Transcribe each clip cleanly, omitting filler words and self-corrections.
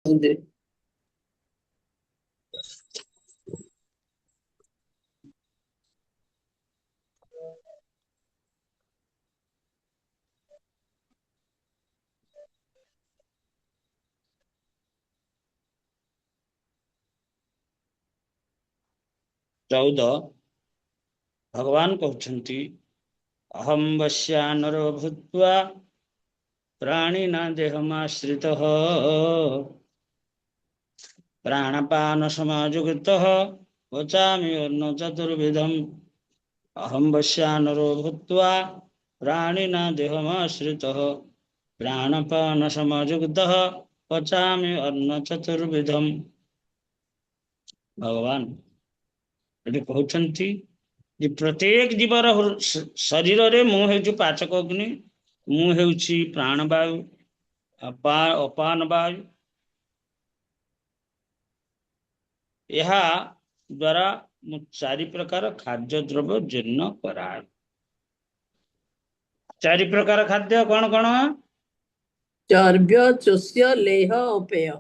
ବୁଝିଲେ? चौदह भगवान कहते अहम वश्यानरो भूत्वा प्राणिना देहमाश्रितः प्राणपान समायुक्तः पचामि अन्न चतुर्विधम् अहम वश्यानरो भूत्वा प्राणिना देहमाश्रितः प्राणपान समायुक्तः पचामि अन्न चतुर्विधम्। भगवान ये कहते प्रत्येक जीवर शरीर रे मु हेउची पाचक अग्नि, मु हेउची प्राणवायु, अपान वायु। यह द्वारा मु चारि प्रकार खाद्य द्रव्य जीर्ण कराए। चारि प्रकार खाद्य कौन कौन? चर्ब्य, चोष्य, लेह और पेय।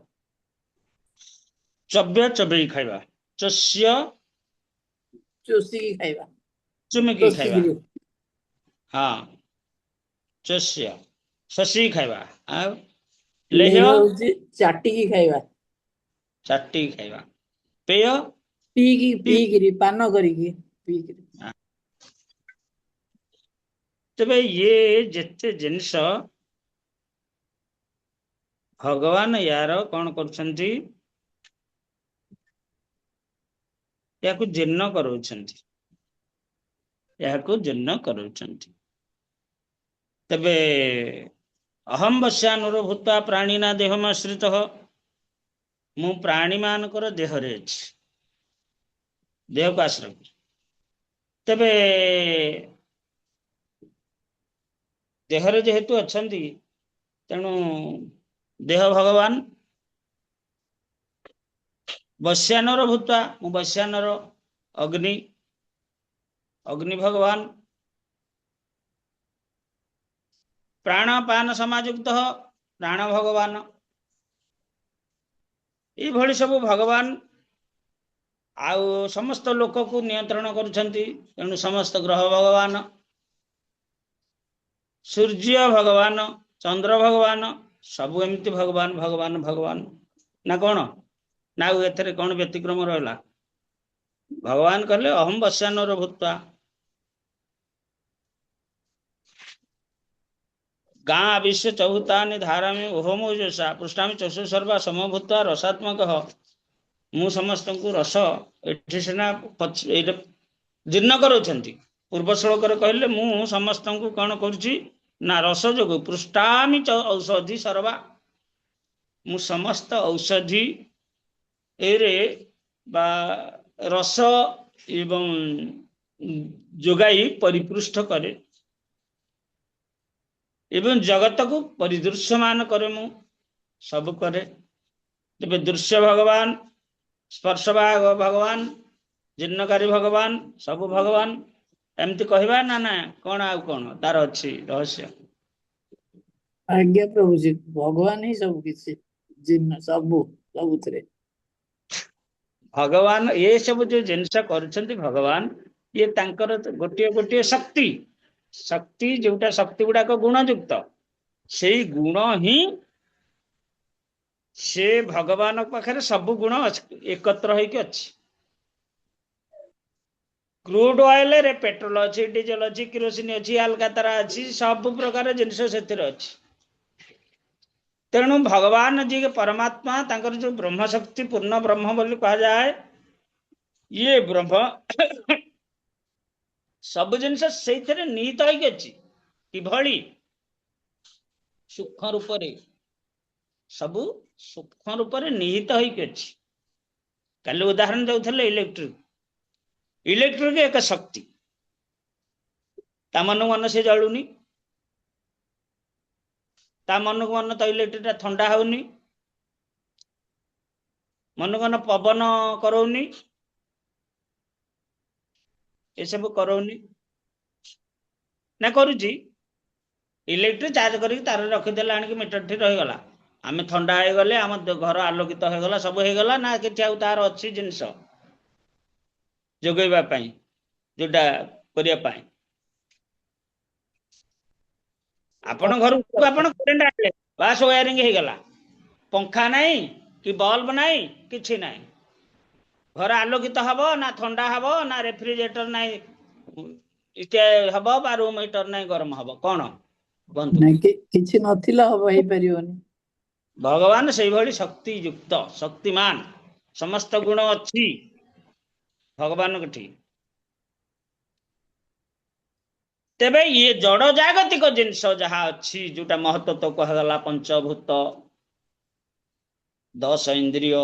चव्य चबई खाइबा, चस्य चोषिकी खाइबा, चुमकी खाइबा, हाँ चस्य शशी खाइबा, आ लेह चाटिकी खाइबा, चाटी खाइबा, पेय पीकी पान करिकी पीकी। तेबे ये जेते जिनिस भगवान यार कौन करछंती, याकु जीर्ण करूछंती, याकु जीर्ण करूछंती। तबे अहम वश्यानुरो भूत्वा प्राणिना देहमाश्रितः, मु प्राणी मानकर देह रे अछि, देह को आश्रय। तबे देह रे जेहेतु अछंती तेणु देह भगवान वश्यानर भूत्वा, मु वश्यानर अग्नि, अग्नि भगवान प्राणपान समायुक्त प्राण भगवान। ये भली सब भगवान आउ समस्त लोक को नियंत्रण करुछंती, तेणु समस्त ग्रह भगवान, सूर्य भगवान, चंद्र भगवान, सब एमती भगवान भगवान भगवान ना कौन ना एथरे कौन व्यतिक्रम रहला। भगवान कहले अहम वश्यानर भूत्वा, गाँ विश्व चौतानि धारामि ओहोमो जोषा पृष्ठामि चषु सर्वा समभूत्वा रसात्मक। मु समस्त को रस एठी सेना जीर्ण करूछंती। पूर्व श्लोक रे कहले मु समस्त को कौन करूची ना रस जोग पृष्ठामि औषधि सर्वा, मु समस्त औषधि एरे बा रस एवं जोगाई परिपृष्ठ करे एवं जगत को परिदृश्यमान करे, मु सब करे। तेबे दृश्य भगवान, स्पर्शभाग भगवान, जीर्णकारी भगवान, सब भगवान एमती कहबा ना ना कौन आउ कौन तार अच्छी रहस्य। आज्ञा प्रभु जी, भगवान ही सब किसी जिन्न सबु सबुतरे भगवान ये सब जो जिनस करछंती भगवान ये तांकर गोटे गोटे शक्ति, शक्ति जोटा शक्ति गुड़ा को गुण युक्त से गुण ही से भगवान पाखरे सब गुण एकत्र होइके अछि। क्रूड ऑयल रे पेट्रोल अच्छी, डीजेल अच्छी, किरोसिन अच्छी, अलकातरा अच्छी, सब प्रकार जिनस से अच्छी। तेणु भगवान जी के परमात्मा तांकर जो ब्रह्म शक्ति पूर्ण ब्रह्म बोली कहा जाए, ये ब्रह्म सब जिनस से निहित होइके किभली सूक्ष्म रूप रे सब सूक्ष्म रूप रे निहित होइके। काली उदाहरण देउथले इलेक्ट्रिक, इलेक्ट्रिक एक शक्ति, ता मन मन से जलुनी, ता मन को मन तो इलेक्ट्रिक ता ठंडा होनी, मन को मन पवन करौनी, ये सब करौनी ना करूची। इलेक्ट्रिक चार्ज करके तार रखीदेला आनिक मीटर ठी रहीगला, ଆମେ ଥଣ୍ଡା ହେଇଗଲେ ଆମ ଘର ଆଲୋକିତ ହେଇଗଲା, ସବୁ ହେଇଗଲା ନା କିଛି ଆଉ ତାର ଅଛି ଜିନିଷ ଯୋଗେଇବା ପାଇଁ, ଯୋଉଟା କରିବା ପାଇଁ? ଆପଣ ଘରକୁ ଆପଣ କରେଣ୍ଟ ଆଣିଲେ, ବାସ୍ ୱାରିଂ ହେଇଗଲା, ପଙ୍ଖା ନାହିଁ କି ବଲ୍ବ ନାହିଁ, କିଛି ନାହିଁ। ଘର ଆଲୋକିତ ହବ ନା ଥଣ୍ଡା ହବ ନା ରେଫ୍ରିଜରେଟର ନାହିଁ ଇଏ ହବ ବା ରୁମ ହିଟର ନାହିଁ ଗରମ ହବ? କଣ ବନ୍ଧୁ? ନାଇଁ କିଛି ନଥିଲା ହବ ହେଇପାରିବନି। ଭଗବାନ ସେଇଭଳି ଶକ୍ତି ଯୁକ୍ତ, ଶକ୍ତିମାନ, ସମସ୍ତ ଗୁଣ ଅଛି ଭଗବାନଙ୍କଠି। ତେବେ ଇଏ ଜଡ ଜାଗତିକ ଜିନିଷ ଯାହା ଅଛି, ଯୋଉଟା ମହତ୍ତ୍ୱ କୁହାଗଲା, ପଞ୍ଚଭୂତ, 10 ଇନ୍ଦ୍ରିୟ,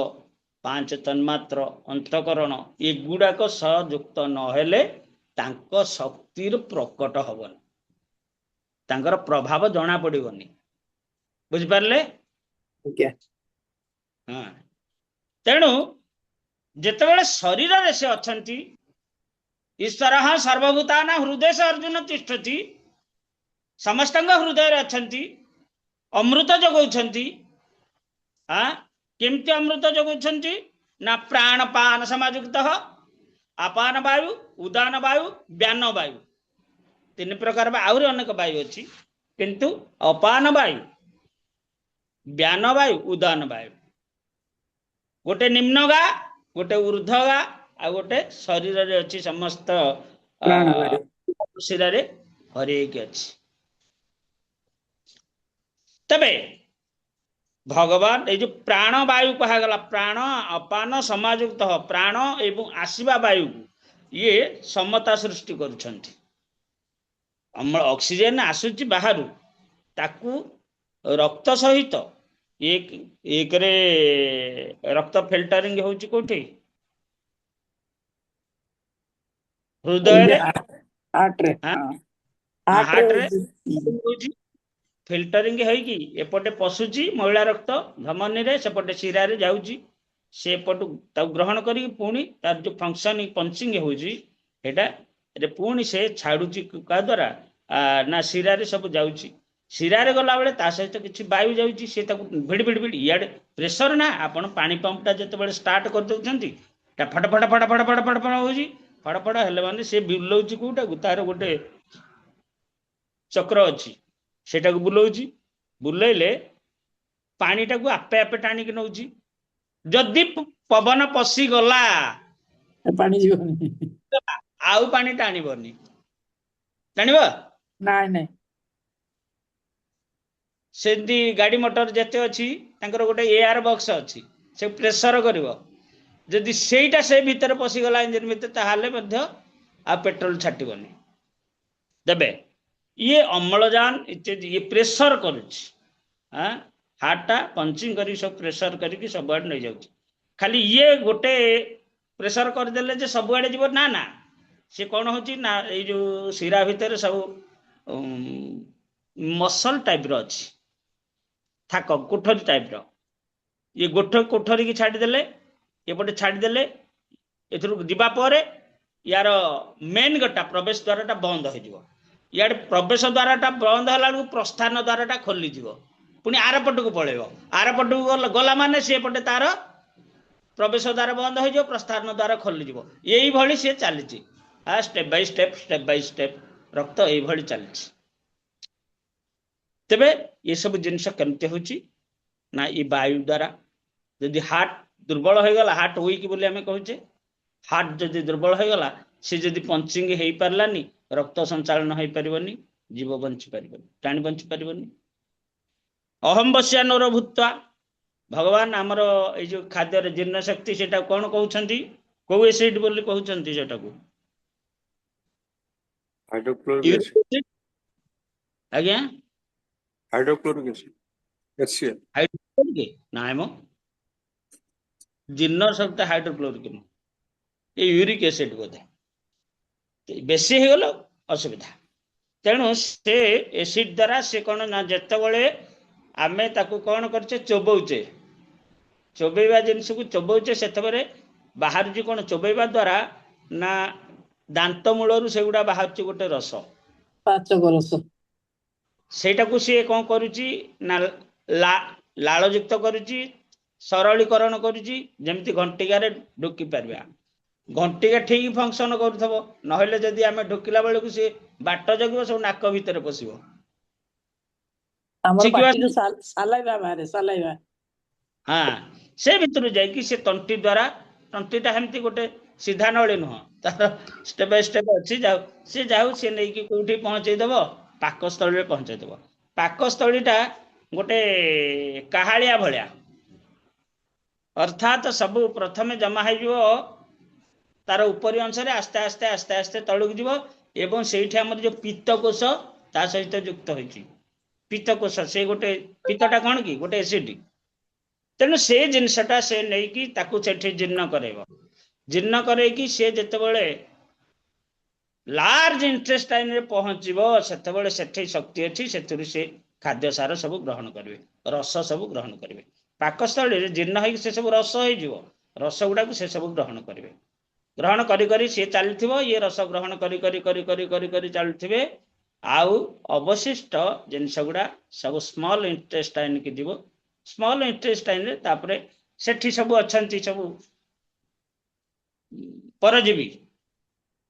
5 ତନ୍ମାତ୍ର, ଅନ୍ତଃକରଣ, ଏଗୁଡାକ ସହଯୁକ୍ତ ନହେଲେ ତାଙ୍କ ଶକ୍ତିର ପ୍ରକଟ ହବନି, ତାଙ୍କର ପ୍ରଭାବ ଜଣା ପଡିବନି। ବୁଝିପାରିଲେ? ଆଜ୍ଞା। ହଁ। ତେଣୁ ଯେତେବେଳେ ଶରୀରରେ ସେ ଅଛନ୍ତି, ଈଶ୍ୱର ସର୍ବଭୂତାନା ହୃଦୟ ଅର୍ଜୁନ ତିଷ୍ଠତି, ସମସ୍ତଙ୍କ ହୃଦୟରେ ଅଛନ୍ତି, ଅମୃତ ଯୋଗାଉଛନ୍ତି। କେମିତି ଅମୃତ ଯୋଗାଉଛନ୍ତି? ନା ପ୍ରାଣ ପାନ ସମାଯୁକ୍ତ, ଆପାନ ବାୟୁ, ଉଦାନ ବାୟୁ, ବ୍ୟାନ ବାୟୁ, 3 ପ୍ରକାର। ଆହୁରି ଅନେକ ବାୟୁ ଅଛି, କିନ୍ତୁ ଅପାନ ବାୟୁ, ବ୍ୟାନ ବାୟୁ, ଉଦାନ ବାୟୁ, ଗୋଟେ ନିମ୍ନ ଗା, ଗୋଟେ ଊର୍ଧ୍ୱ ଗା, ଆଉ ଗୋଟେ ଶରୀରରେ ଅଛି, ସମସ୍ତ ପ୍ରାଣବାୟୁ। ଶିରାରେ ହରି ହେଇକି ଅଛି। ତେବେ ଭଗବାନ ଏଇ ଯୋଉ ପ୍ରାଣ ବାୟୁ କୁହାଗଲା, ପ୍ରାଣ ଅପାନ ସମାଯୁକ୍ତ, ପ୍ରାଣ ଏବଂ ଆସିବା ବାୟୁକୁ ଇଏ ସମତା ସୃଷ୍ଟି କରୁଛନ୍ତି। ଅକ୍ସିଜେନ ଆସୁଛି ବାହାରୁ, ତାକୁ ରକ୍ତ ସହିତ ଏକରେ ରକ୍ତ ଫିଲ୍ଟରିଂ ହଉଛି କୋଉଠି? ହୃଦୟରେ, ହାର୍ଟରେ ଫିଲ୍ଟରିଂ ହେଇକି ଏପଟେ ପଶୁଛି ମଇଳା ରକ୍ତ ଧମନୀରେ, ସେପଟେ ଶିରାରେ ଯାଉଛି, ସେପଟୁ ତାକୁ ଗ୍ରହଣ କରିକି ପୁଣି ତାର ଯୋଉ ଫଙ୍କସନିଂ ପଞ୍ଚିଂ ହଉଛି, ସେଇଟା ପୁଣି ସେ ଛାଡୁଛି କାହା ଦ୍ୱାରା? ନା ଶିରାରେ ସବୁ ଯାଉଛି। ଶିରାରେ ଗଲାବେଳେ ତା ସହିତ କିଛି ବାୟୁ ଯାଉଛି, ସେ ତାକୁ ଭିଡି ଭିଡି ଭିଡି, ଇଆଡେ ପ୍ରେସର ନା, ଆପଣ ପାଣି ପମ୍ପଟା ଯେତେବେଳେ ଷ୍ଟାର୍ଟ କରିଦେଉଛନ୍ତି, ଫଟ ଫଟ ଫଟ ଫଟ ଫଟ ଫଟ ଫଟ ହଉଛି, ଫଡ ଫଡ ହେଲେ ମାନେ ସେ ବୁଲଉଛି କୋଉଟାକୁ? ତାର ଗୋଟେ ଚକ୍ର ଅଛି, ସେଟାକୁ ବୁଲଉଛି, ବୁଲେଇଲେ ପାଣିଟାକୁ ଆପେ ଆପେ ଟାଣିକି ନଉଛି। ଯଦି ପବନ ପଶିଗଲା, ପାଣି ଯିବନି, ଆଉ ପାଣି ଟାଣିବନି। ଟାଣିବ? ନାଇଁ ନାଇଁ। ସେମିତି ଗାଡି ମଟର ଯେତେ ଅଛି, ତାଙ୍କର ଗୋଟେ ଏୟାର ବକ୍ସ ଅଛି, ସେ ପ୍ରେସର କରିବ। ଯଦି ସେଇଟା ସେ ଭିତରେ ପଶିଗଲା ଇଞ୍ଜିନ ଭିତରେ, ତାହେଲେ ମଧ୍ୟ ଆଉ ପେଟ୍ରୋଲ ଛାଟିବନି। ଦେବେ ଇଏ ଅମ୍ଳଜାନ ଇତ୍ୟାଦି ଇଏ ପ୍ରେସର କରୁଛି, ହାର୍ଟଟା ପଞ୍ଚିଂ କରିକି ସବୁ ପ୍ରେସର କରିକି ସବୁଆଡେ ନେଇଯାଉଛି। ଖାଲି ଇଏ ଗୋଟେ ପ୍ରେସର କରିଦେଲେ ଯେ ସବୁଆଡେ ଯିବ, ନା ନା, ସେ କଣ ହଉଛି ନା, ଏଇ ଯୋଉ ଶିରା ଭିତରେ ସବୁ ମସଲ ଟାଇପର ଅଛି, ଥାକ କୋଠରୀ ଟାଇପର, ଇଏ କୋଠରୀକି ଛାଡ଼ିଦେଲେ, ଏପଟେ ଛାଡ଼ିଦେଲେ, ଏଥିରୁ ଯିବା ପରେ ୟାର ମେନ୍ ଗେଟଟା, ପ୍ରବେଶ ଦ୍ୱାରଟା ବନ୍ଦ ହେଇଯିବ। ଇଆଡେ ପ୍ରବେଶ ଦ୍ୱାରଟା ବନ୍ଦ ହେଲା ବେଳକୁ ପ୍ରସ୍ଥାନ ଦ୍ୱାରଟା ଖୋଲିଯିବ, ପୁଣି ଆରପଟକୁ ପଳେଇବ। ଆରପଟକୁ ଗଲା ମାନେ ସେପଟେ ତାର ପ୍ରବେଶ ଦ୍ୱାର ବନ୍ଦ ହେଇଯିବ, ପ୍ରସ୍ଥାନ ଦ୍ୱାର ଖୋଲିଯିବ। ଏଇଭଳି ସିଏ ଚାଲିଛି, ଷ୍ଟେପ ବାଇ ଷ୍ଟେପ ରକ୍ତ ଏଇଭଳି ଚାଲିଛି। ତେବେ ଏସବୁ ଜିନିଷ କେମିତି ହଉଛି? ନା ଏ ବାୟୁ ଦ୍ୱାରା। ଯଦି ହାର୍ଟ ଦୁର୍ବଳ ହେଇଗଲା, ହାର୍ଟ ୱିକ୍ ବୋଲି ଆମେ କହୁଛେ, ହାର୍ଟ ଯଦି ଦୁର୍ବଳ ହେଇଗଲା, ସେ ଯଦି ପଞ୍ଚିଂ ହେଇପାରିଲାନି, ରକ୍ତ ସଞ୍ଚାଳନ ହେଇପାରିବନି, ଜୀବ ବଞ୍ଚି ପାରିବନି, ପ୍ରାଣୀ ବଞ୍ଚି ପାରିବନି। ଅହଂ ବଶ୍ୟାନୋର ଭୂତ୍ୱା, ଭଗବାନ ଆମର ଏଇ ଯୋଉ ଖାଦ୍ୟରେ ଜୀର୍ଣ୍ଣ ଶକ୍ତି, ସେଟା କଣ କହୁଛନ୍ତି? କୋଉ ଏସିଡ ବୋଲି କହୁଛନ୍ତି ସେଟାକୁ? Hydrochloric acid. ଆଜ୍ଞା, ହାଇଡ୍ରୋକ୍ଲୋରିକ ଏସିଡ, HCl। ହାଇଡ୍ରୋକ୍ଲୋରିକ? ନାଇଁ ମ, ଜୀର୍ଣ୍ଣ ଶକ୍ତି ହାଇଡ୍ରୋକ୍ଲୋରିକ ନୁହଁ, ଏ ୟୁରିକ ଏସିଡ ବୋଧେ। ବେଶୀ ହେଇଗଲେ ଅସୁବିଧା। ତେଣୁ ସେ ଏସିଡ ଦ୍ୱାରା ସେ କଣ ନା, ଯେତେବେଳେ ଆମେ ତାକୁ କଣ କରୁଛେ, ଚୋବଉଛେ, ଚୋବେଇବା ଜିନିଷକୁ ଚୋବଉଛେ, ସେତେବେଳେ ବାହାରୁଛି କଣ? ଚୋବେଇବା ଦ୍ୱାରା ନା ଦାନ୍ତ ମୂଳରୁ ସେଗୁଡା ବାହାରୁଛି ଗୋଟେ ରସ, ପାଚକ ରସ। ସେଇଟାକୁ ସିଏ କଣ କରୁଛି ନା, ଲାଳଯୁକ୍ତ କରୁଛି, ସରଳୀକରଣ କରୁଛି, ଯେମିତି ଘଣ୍ଟିକାରେ ଢୋକି ପାରିବା। ଘଣ୍ଟିକା ଠିକ ଫଙ୍କସନ କରୁଥିବ, ନହେଲେ ଯଦି ଆମେ ଢୋକିଲା ବେଳକୁ ସେ ବାଟ ଜଗିବ, ସବୁ ନାକ ଭିତରେ ପଶିବ। ଆମର ଶିଖିବା। ପାଟିରୁ ସାଲାଇବା ବାହାରେ, ସାଲାଇବା। ହଁ, ସେ ଭିତରୁ ଯାଇକି ସେ ତଣ୍ଟି ଦ୍ୱାରା, ତଣ୍ଟିଟା ସେମିତି ଗୋଟେ ସିଧା ନଳୀ ନୁହଁ, ତାର ଷ୍ଟେପ ବାଇ ଷ୍ଟେପ ଅଛି। ଯାଉ ସେ ନେଇକି କୋଉଠି ପହଞ୍ଚେଇଦବ, ପାକସ୍ଥଳୀରେ ପହଞ୍ଚେଇଦବ। ପାକସ୍ଥଳୀଟା ଗୋଟେ କାହାଳିଆ ଭଳିଆ, ଅର୍ଥାତ୍ ସବୁ ପ୍ରଥମେ ଜମା ହେଇଯିବ ତାର ଉପରି ଅଂଶରେ, ଆସ୍ତେ ଆସ୍ତେ ଆସ୍ତେ ଆସ୍ତେ ତଳକୁ ଯିବ, ଏବଂ ସେଇଠି ଆମର ଯୋଉ ପିତ୍ତକୋଷ ତା ସହିତ ଯୁକ୍ତ ହୋଇଛି। ପିତ୍ତକୋଷ ସେ ଗୋଟେ, ପିତ୍ତଟା କଣ କି ଗୋଟେ ଏସିଡ୍। ତେଣୁ ସେ ଜିନିଷଟା ସେ ନେଇକି ତାକୁ ସେଠି ଜୀର୍ଣ୍ଣ କରେଇବ। ଜୀର୍ଣ୍ଣ କରେଇକି ସେ ଯେତେବେଳେ ଲାର୍ଜ ଇଣ୍ଟେଷ୍ଟାଇନରେ ପହଞ୍ଚିବ, ସେତେବେଳେ ସେଠି ଶକ୍ତି ଅଛି, ସେଥିରୁ ସେ ଖାଦ୍ୟ ସାର ସବୁ ଗ୍ରହଣ କରିବେ, ରସ ସବୁ ଗ୍ରହଣ କରିବେ। ପାକସ୍ଥଳୀରେ ଜୀର୍ଣ୍ଣ ହେଇକି ସେ ସବୁ ରସ ହେଇଯିବ, ରସ ଗୁଡାକୁ ସେ ସବୁ ଗ୍ରହଣ କରିବେ। ଗ୍ରହଣ କରି କରି ସିଏ ଚାଲିଥିବ, ଇଏ ରସ ଗ୍ରହଣ କରି କରି କରି କରି କରି କରି ଚାଲୁଥିବେ। ଆଉ ଅବଶିଷ୍ଟ ଜିନିଷ ଗୁଡା ସବୁ ସ୍ମଲ ଇଣ୍ଟେଷ୍ଟାଇନ କି ଯିବ। ସ୍ମଲ ଇଣ୍ଟେଷ୍ଟାଇନରେ ତାପରେ ସେଠି ସବୁ ଅଛନ୍ତି, ସବୁ ପରଜୀବୀ,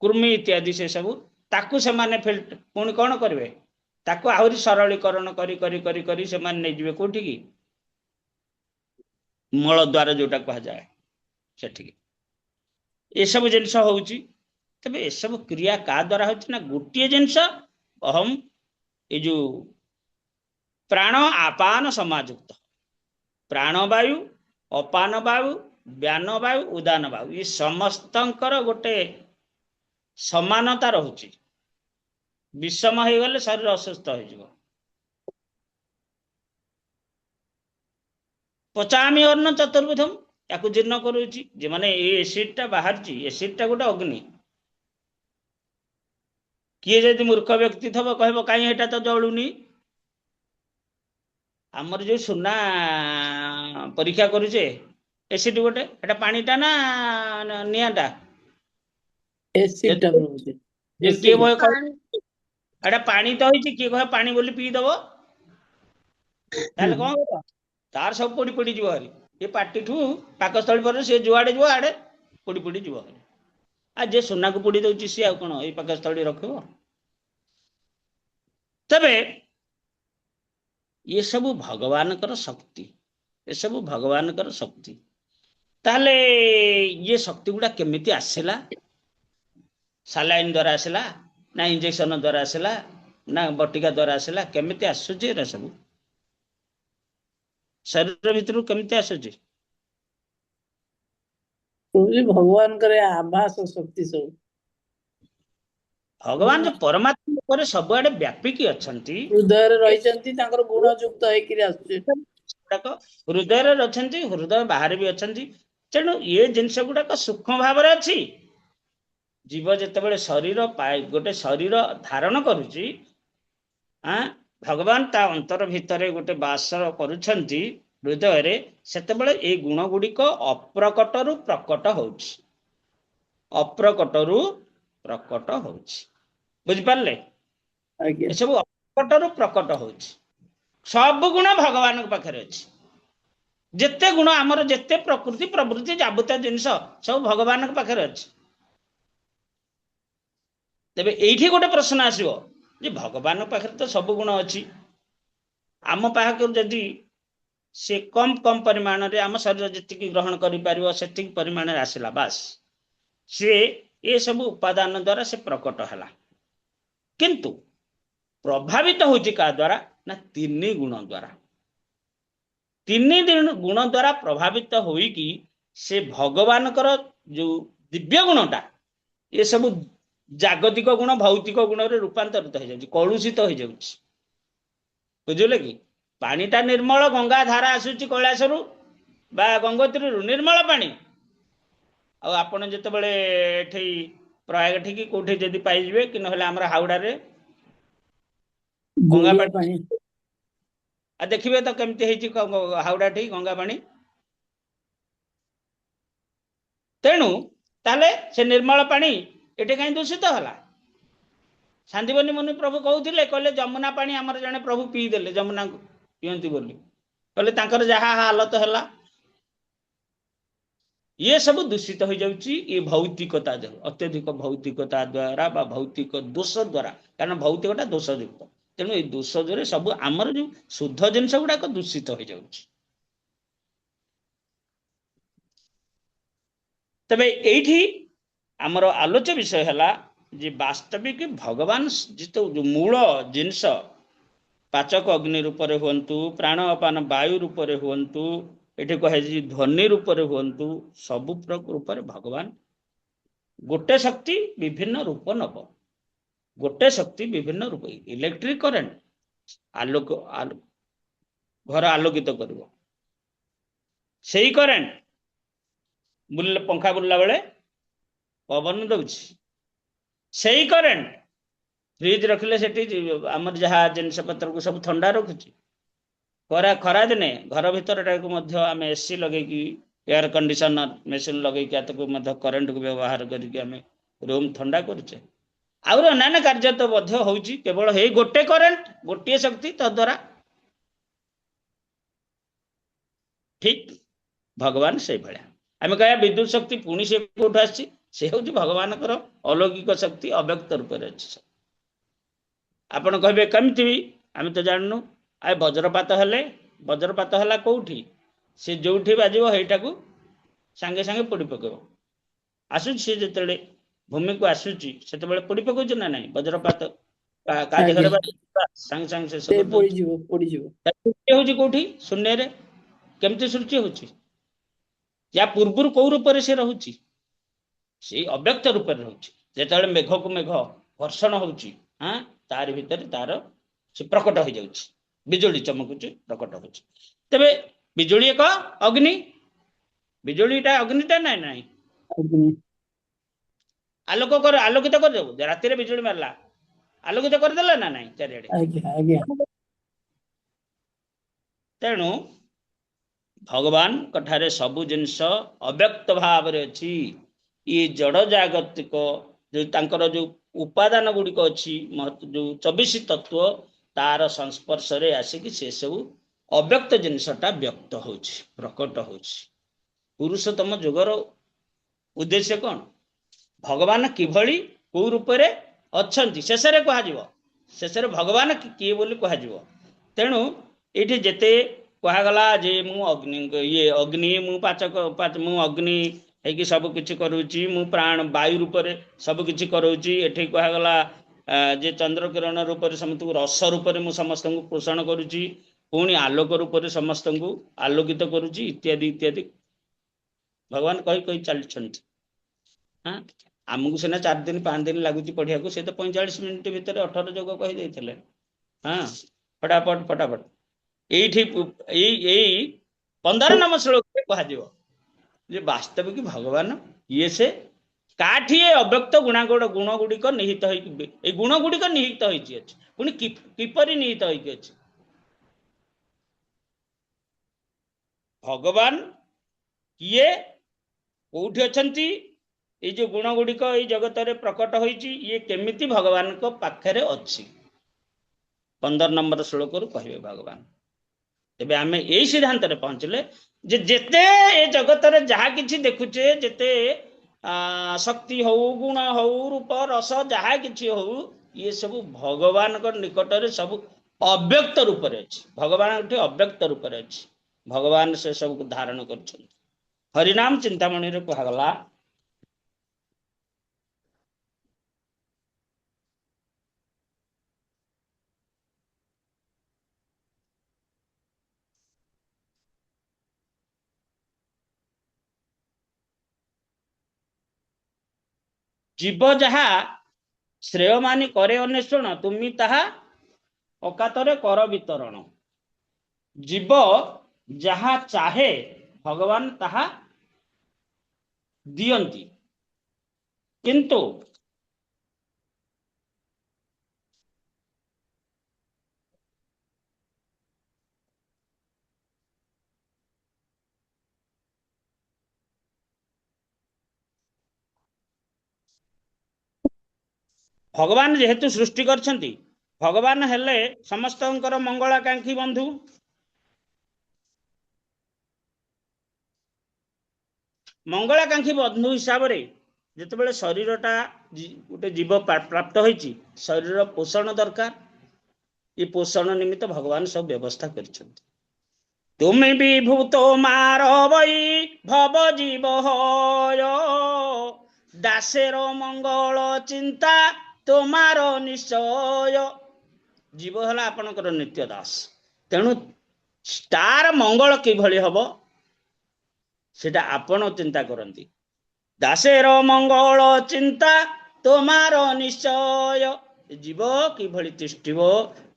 କୃମି ଇତ୍ୟାଦି, ସେ ସବୁ ତାକୁ ସେମାନେ ପୁଣି କଣ କରିବେ, ତାକୁ ଆହୁରି ସରଳୀକରଣ କରି କରି କରି କରି ସେମାନେ ନେଇଯିବେ କୋଉଠିକି, ମୂଳ ଦ୍ୱାର ଯୋଉଟା କୁହାଯାଏ ସେଠିକି। ଏସବୁ ଜିନିଷ ହଉଛି। ତେବେ ଏସବୁ କ୍ରିୟା କାହା ଦ୍ୱାରା ହଉଛି ନା, ଗୋଟିଏ ଜିନିଷ ଅହମ୍, ଏ ଯୋଉ ପ୍ରାଣ ଆପାନ ସମାଯୁକ୍ତ, ପ୍ରାଣବାୟୁ, ଅପାନ ବାୟୁ, ବ୍ୟାନ ବାୟୁ, ଉଦାନ ବାୟୁ, ଏ ସମସ୍ତଙ୍କର ଗୋଟେ ସମାନତା ରହୁଛି। ବିଷମ ହେଇଗଲେ ଶରୀର ଅସୁସ୍ଥ ହେଇଯିବ। ପଚାମି ଅନ୍ନ ଚତୁର୍ବୁଧମ, ୟାକୁ ଜୀର୍ଣ୍ଣ କରୁଛି। ମାନେ ଏ ଏସିଡଟା ବାହାରିଛି, ଏସିଡଟା ଗୋଟେ ଅଗ୍ନି। କିଏ ଯଦି ମୂର୍ଖ ବ୍ୟକ୍ତି ଥବ କହିବ କାହିଁ ଏଟା ତ ଜଳୁନି। ଆମର ଯୋଉ ସୁନା ପରୀକ୍ଷା କରୁଛେ, ଏସିଡ ଗୋଟେ, ଏଟା ପାଣିଟା ନା ନିଆଁଟା? ଏସିଡଟା ରହୁଛି, କିଏ ଏସିଡ। ଏଟା ପାଣି ତ ହେଇଛି, କିଏ କହେ ପାଣି ବୋଲି ପିଇଦବ, ତାହେଲେ କଣ କରିବ? ତାର ସବୁ ପୋଡି ପୋଡି ଯିବ ହାରି। ଏ ପାଟିଠୁ ପାକସ୍ଥଳୀ ପରେ ସେ ଯୁଆଡେ ଯିବ ଆଡେ ପୋଡି ପୋଡି ଯିବ ହାରି। ଆଉ ଯେ ସୁନାକୁ ପୋଡି ଦଉଛି, ସିଏ ଆଉ କଣ ଏଇ ପାକସ୍ଥଳୀ ରଖିବ? ତେବେ ଏସବୁ ଭଗବାନଙ୍କର ଶକ୍ତି, ଏସବୁ ଭଗବାନଙ୍କର ଶକ୍ତି। ତାହେଲେ ଇଏ ଶକ୍ତି ଗୁଡା କେମିତି ଆସିଲା? ସାଲାଇନ୍ ଦ୍ୱାରା ଆସିଲା ନା ଇଞ୍ଜେକ୍ସନ ଦ୍ୱାରା ଆସିଲା ନା ବଟିକା ଦ୍ୱାରା ଆସିଲା? କେମିତି ଆସୁଛି ଏରା ସବୁ? ଶରୀର ଭିତରୁ କେମିତି ଆସୁଛି? ଭଗବାନଙ୍କର ଆଭାସ ଶକ୍ତି ସବୁ। ଭଗବାନ ଯୋଉ ପରମାତ୍ମା ଉପରେ ସବୁଆଡେ ବ୍ୟାପିକି ଅଛନ୍ତି, ହୃଦୟରେ ରହିଛନ୍ତି, ତାଙ୍କର ଗୁଣ ଯୁକ୍ତ ହେଇକିରି ଆସୁଛି। ହୃଦୟରେ ଅଛନ୍ତି, ହୃଦୟ ବାହାରେ ବି ଅଛନ୍ତି। ତେଣୁ ଏ ଜିନିଷ ଗୁଡାକ ସୂକ୍ଷ୍ମ ଭାବରେ ଅଛି। ଜୀବ ଯେତେବେଳେ ଗୋଟେ ଶରୀର ଧାରଣ କରୁଛି, ଭଗବାନ ତା ଅନ୍ତର ଭିତରେ ଗୋଟେ ବାସ କରୁଛନ୍ତି ହୃଦୟରେ, ସେତେବେଳେ ଏଇ ଗୁଣ ଗୁଡିକ ଅପ୍ରକଟରୁ ପ୍ରକଟ ହଉଛି, ଅପ୍ରକଟରୁ ପ୍ରକଟ ହଉଛି। ବୁଝିପାରିଲେ? ଏସବୁ ଅପ୍ରକଟରୁ ପ୍ରକଟ ହଉଛି। ସବୁ ଗୁଣ ଭଗବାନଙ୍କ ପାଖରେ ଅଛି। ଯେତେ ଗୁଣ ଆମର, ଯେତେ ପ୍ରକୃତି ପ୍ରବୃତ୍ତି ଯାବତୀୟ ଜିନିଷ ସବୁ ଭଗବାନଙ୍କ ପାଖରେ ଅଛି। ତେବେ ଏଇଠି ଗୋଟେ ପ୍ରଶ୍ନ ଆସିବ ଯେ ଭଗବାନଙ୍କ ପାଖରେ ତ ସବୁ ଗୁଣ ଅଛି, ଆମ ପାଖରୁ ଯଦି ସେ କମ ପରିମାଣରେ, ଆମ ଶରୀର ଯେତିକି ଗ୍ରହଣ କରିପାରିବ ସେତିକି ପରିମାଣରେ ଆସିଲା, ବାସ୍ ସେ ଏସବୁ ଉପାଦାନ ଦ୍ୱାରା ସେ ପ୍ରକଟ ହେଲା। କିନ୍ତୁ ପ୍ରଭାବିତ ହଉଛି କାହା ଦ୍ୱାରା ନା ତିନି ଗୁଣ ଦ୍ୱାରା। ତିନି ଗୁଣ ଦ୍ୱାରା ପ୍ରଭାବିତ ହୋଇକି ସେ ଭଗବାନଙ୍କର ଯୋଉ ଦିବ୍ୟ ଗୁଣଟା, ଏସବୁ ଜାଗତିକ ଗୁଣ ଭୌତିକ ଗୁଣରେ ରୂପାନ୍ତରିତ ହେଇଯାଉଛି, କଳୁଷିତ ହେଇଯାଉଛି। ବୁଝିଲେ କି? ପାଣିଟା ନିର୍ମଳ, ଗଙ୍ଗା ଧାରା ଆସୁଛି କୈଳାସରୁ ବା ଗଙ୍ଗୋତ୍ରୀରୁ, ନିର୍ମଳ ପାଣି। ଆଉ ଆପଣ ଯେତେବେଳେ ଏଠି ପ୍ରୟାଗ ଠିକି କୋଉଠି ଯଦି ପାଇଯିବେ, କି ନହେଲେ ଆମର ହାଉଡାରେ ଗଙ୍ଗା ପାଣି, ଆଉ ଦେଖିବେ ତ କେମିତି ହେଇଛି ହାଉଡା ଠି ଗଙ୍ଗା ପାଣି। ତେଣୁ ତାହେଲେ ସେ ନିର୍ମଳ ପାଣି ଏଠି କାହିଁ ଦୂଷିତ ହେଲା? ସାନ୍ଦୀପନୀ ମୁନି ପ୍ରଭୁ କହୁଥିଲେ, କହିଲେ ଯମୁନା ପାଣି ଆମର ଜଣେ ପ୍ରଭୁ ପିଇଦେଲେ, ଯମୁନାକୁ ପିଅନ୍ତି ବୋଲି। କହିଲେ ତାଙ୍କର ଯାହା ହାଲତ ହେଲା ये सब दूषित हो जाउची ये भौतिकता जो अत्यधिक भौतिकता द्वारा बा भौतिक दोष द्वारा कारण भौतिकता दोष युक्त तेणु ये दोष जो सब आमर जो शुद्ध जिनस गुड़ाक दूषित हो जाउची तबे एठी आमर आलोच्य विषय है जे वास्तविक भगवान जितो जो मूल जिनस पाचक अग्नि रूप में हुंतु प्राण अपान वायु रूप में हुंतु ये कहे ध्वनि रूप में हुंतु सबु रूप में भगवान गोटे शक्ति विभिन्न रूप नब गोटे शक्ति विभिन्न रूप इलेक्ट्रिक करेन्ट आलोक घर आलोकित कर से करेन्ट बुल पंखा बुलला बेले पवन दउछि से करेन्ट फ्रिज रखिले सेठी आमर जहाँ जिनस पत्र को सब ठंडा रखुची खरा दिने घर भीतर आम एसी लगे एयर कंडीशनर मेसीन लगे करेन्ट को व्यवहार करके रूम ठंडा करुचे आउर अन्य कार्य तो होची केवल हे गोटे करेन्ट गोटे शक्ति तद्वारा ठीक भगवान से भाया आम कह विद्युत शक्ति पुणी से कौट से हूँ भगवान अलौकिक शक्ति अव्यक्त रूप अच्छी आपण कहे कमिटी भी आम तो जानू आ वज्रपात है कौटी सी जो बाजो हेटा को सांगे सांगे पोड़ी पकेब आसुच सी जो भूमि को आसूची से पोड़ी पकाउछ ना नहीं वज्रपात काज घर सांगे सांगे से हूँ कौटी शून्य केमती सृष्टि होची या पूर्व कौ रूप से रोचे से अव्यक्त रूप में रोचे जो मेघ को मेघ घर्षण होची हाँ तार भीतर तार से प्रकट हो जाउची बिजुली चमकुची प्रकट होची तबे बिजुली एक अग्नि बिजुलीटा अग्निटा ना नहीं आलोक कर आलोकित कर देबो राति रे बिजुली मारला आलोकित कर देला ना नहीं चारिआडे तेणु भगवान कठारे सबु जिनस अव्यक्त भाव रे अछि ये जड़ जागतिक जो तांकर जो उपादान गुड़िक अच्छी जो 24 तत्व तार संस्पर्श रे आसिक से सब अव्यक्त जिनसटा व्यक्त हो प्रकट हो पुरुषोत्तम युगर उद्देश्य कौन भगवान किभली को रूप में अच्छा शेष कह शेष भगवान किए बोली कह तेणु ये जेते कहगला जे मु अग्नि ये अग्नि मु पाचक मु अग्नि है सब किछि करूची मु प्राण वायु रूप में सब किछि करूची एठी कहगला जे चंद्र किरण रूप में समस्त रस रूप में समस्त को पोषण करुची पुणी आलोक रूप में समस्त को आलोकित करुची इत्यादि इत्यादि भगवान कही कही चलते हाँ आमको सीना 4 दिन 5 दिन लगुच पढ़िया को से तो 45 मिनिट भितर 18 जोग कहीदे हाँ फटाफट फटाफट यही 15 नंबर श्लोक कह वास्तविक भगवान ये से काठी अव्यक्त गुण गुड़िक निहित गुण गुड़िक निहित पुणी किपरि निहित होती भगवान किए कौटी अच्छी ये जो गुण गुड़िक ये जगत रे प्रकट होती ये केमिति भगवान को पाखरे अच्छी 15 नंबर श्लोक कहे भगवान तेबे आमे यही सिद्धांत रे पहुंचले जे जेते ए जगत रे जहा किछि देखुचे जेते शक्ति हो गुण हो रूप रस जहा किछि हो ये सब भगवान को निकट रे सब अव्यक्त रूप रे अछि भगवान उठे अव्यक्त रूप रे अछि भगवान से सब धारण करछन हरिनाम चिंतामणि रे कहगला जीव जहा श्रेय मानी करे अन्वेषण तुमी ताहा अकातरे कर वितरण जीव जहा चाहे भगवान ताहा दियंती किंतु भगवान जेहेतु सृष्टि करछंती भगवान हेले समस्तंकर मंगलाकांक्षी बंधु ମଙ୍ଗଳାକାଂକ୍ଷୀ ବନ୍ଧୁ ହିସାବରେ ଯେତେବେଳେ ଶରୀରଟା ଗୋଟେ ଜୀବ ପ୍ରାପ୍ତ ହୋଇଛି, ଶରୀର ପୋଷଣ ଦରକାର। ଏ ପୋଷଣ ନିମିତ୍ତ ଭଗବାନ ସବୁ ବ୍ୟବସ୍ଥା କରିଛନ୍ତି। ତୁମେ ବିଭୂତ ମାରବଇ ଭବ ଜୀବ হয়, ଦାସେର ମଙ୍ଗଳ ଚିନ୍ତା তোমার ନିଶ୍ଚୟ। ଜୀବ ହେଲା ଆପଣଙ୍କର ନିତ୍ୟ ଦାସ, ତେଣୁ ତାର ମଙ୍ଗଳ କିଭଳି ହବ ସେଟା ଆପଣ ଚିନ୍ତା କରନ୍ତି। ଦାସେର ମଙ୍ଗଳ ଚିନ୍ତା তোমার ନିଶ୍ଚୟ। ଜୀବ କିଭଳି ତିଷ୍ଠିବ,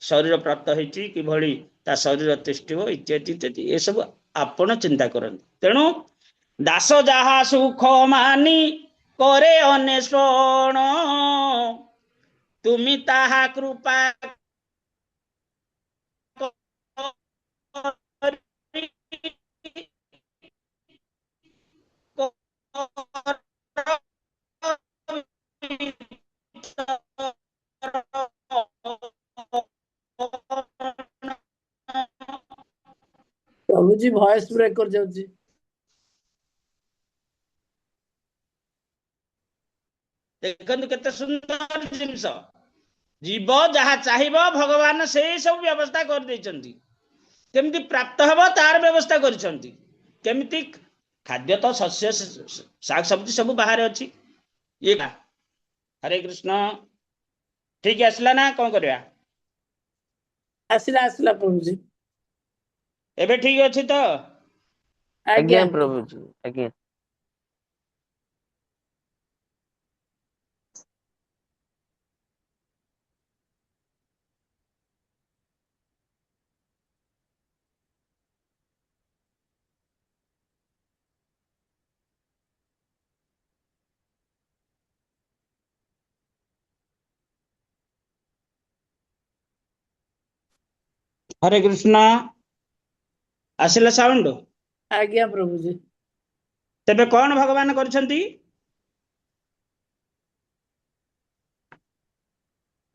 ଶରୀର ପ୍ରାପ୍ତ ହେଇଛି କିଭଳି ତା ଶରୀର ତିଷ୍ଠିବ ଇତ୍ୟାଦି ଇତ୍ୟାଦି ଏସବୁ ଆପଣ ଚିନ୍ତା କରନ୍ତି। ତେଣୁ ଦାସ ଯାହା ସୁଖ ମାନି করে ଅନ୍ୱେଷଣ, তুমি তাহা কৃপা ପ୍ରଭୁଜୀ ଭଏସ ବ୍ରେକ୍ କରିଯାଉଛି। ଦେଖନ୍ତୁ କେତେ ସୁନ୍ଦର ଜିନିଷ। ଜୀବ ଯାହା ଚାହିଁବ ଭଗବାନ ସେଇ ସବୁ ବ୍ୟବସ୍ଥା କରିଦେଇଛନ୍ତି। କେମିତି ପ୍ରାପ୍ତ ହେବ ତାର ବ୍ୟବସ୍ଥା କରିଛନ୍ତି। କେମିତି ଖାଦ୍ୟ ତ ଶସ୍ୟ ଶାଗ ସବଜି ସବୁ ବାହାରେ ଅଛି। ଇଏ ହରେ କୃଷ୍ଣ ଠିକ ଆସିଲା ନା କଣ କରିବା? ଆସିଲା ଆସିଲା ପ୍ରଭୁଜୀ। ଏବେ ଠିକ ଅଛି ତ? ଆଜ୍ଞା ପ୍ରଭୁଜୀ ଆଜ୍ଞା। ହରେ କୃଷ୍ଣ ଆସିଲା ସାଉଣ୍ଡ? ଆଜ୍ଞା ପ୍ରଭୁଜୀ। ତେବେ କଣ ଭଗବାନ କରିଛନ୍ତି?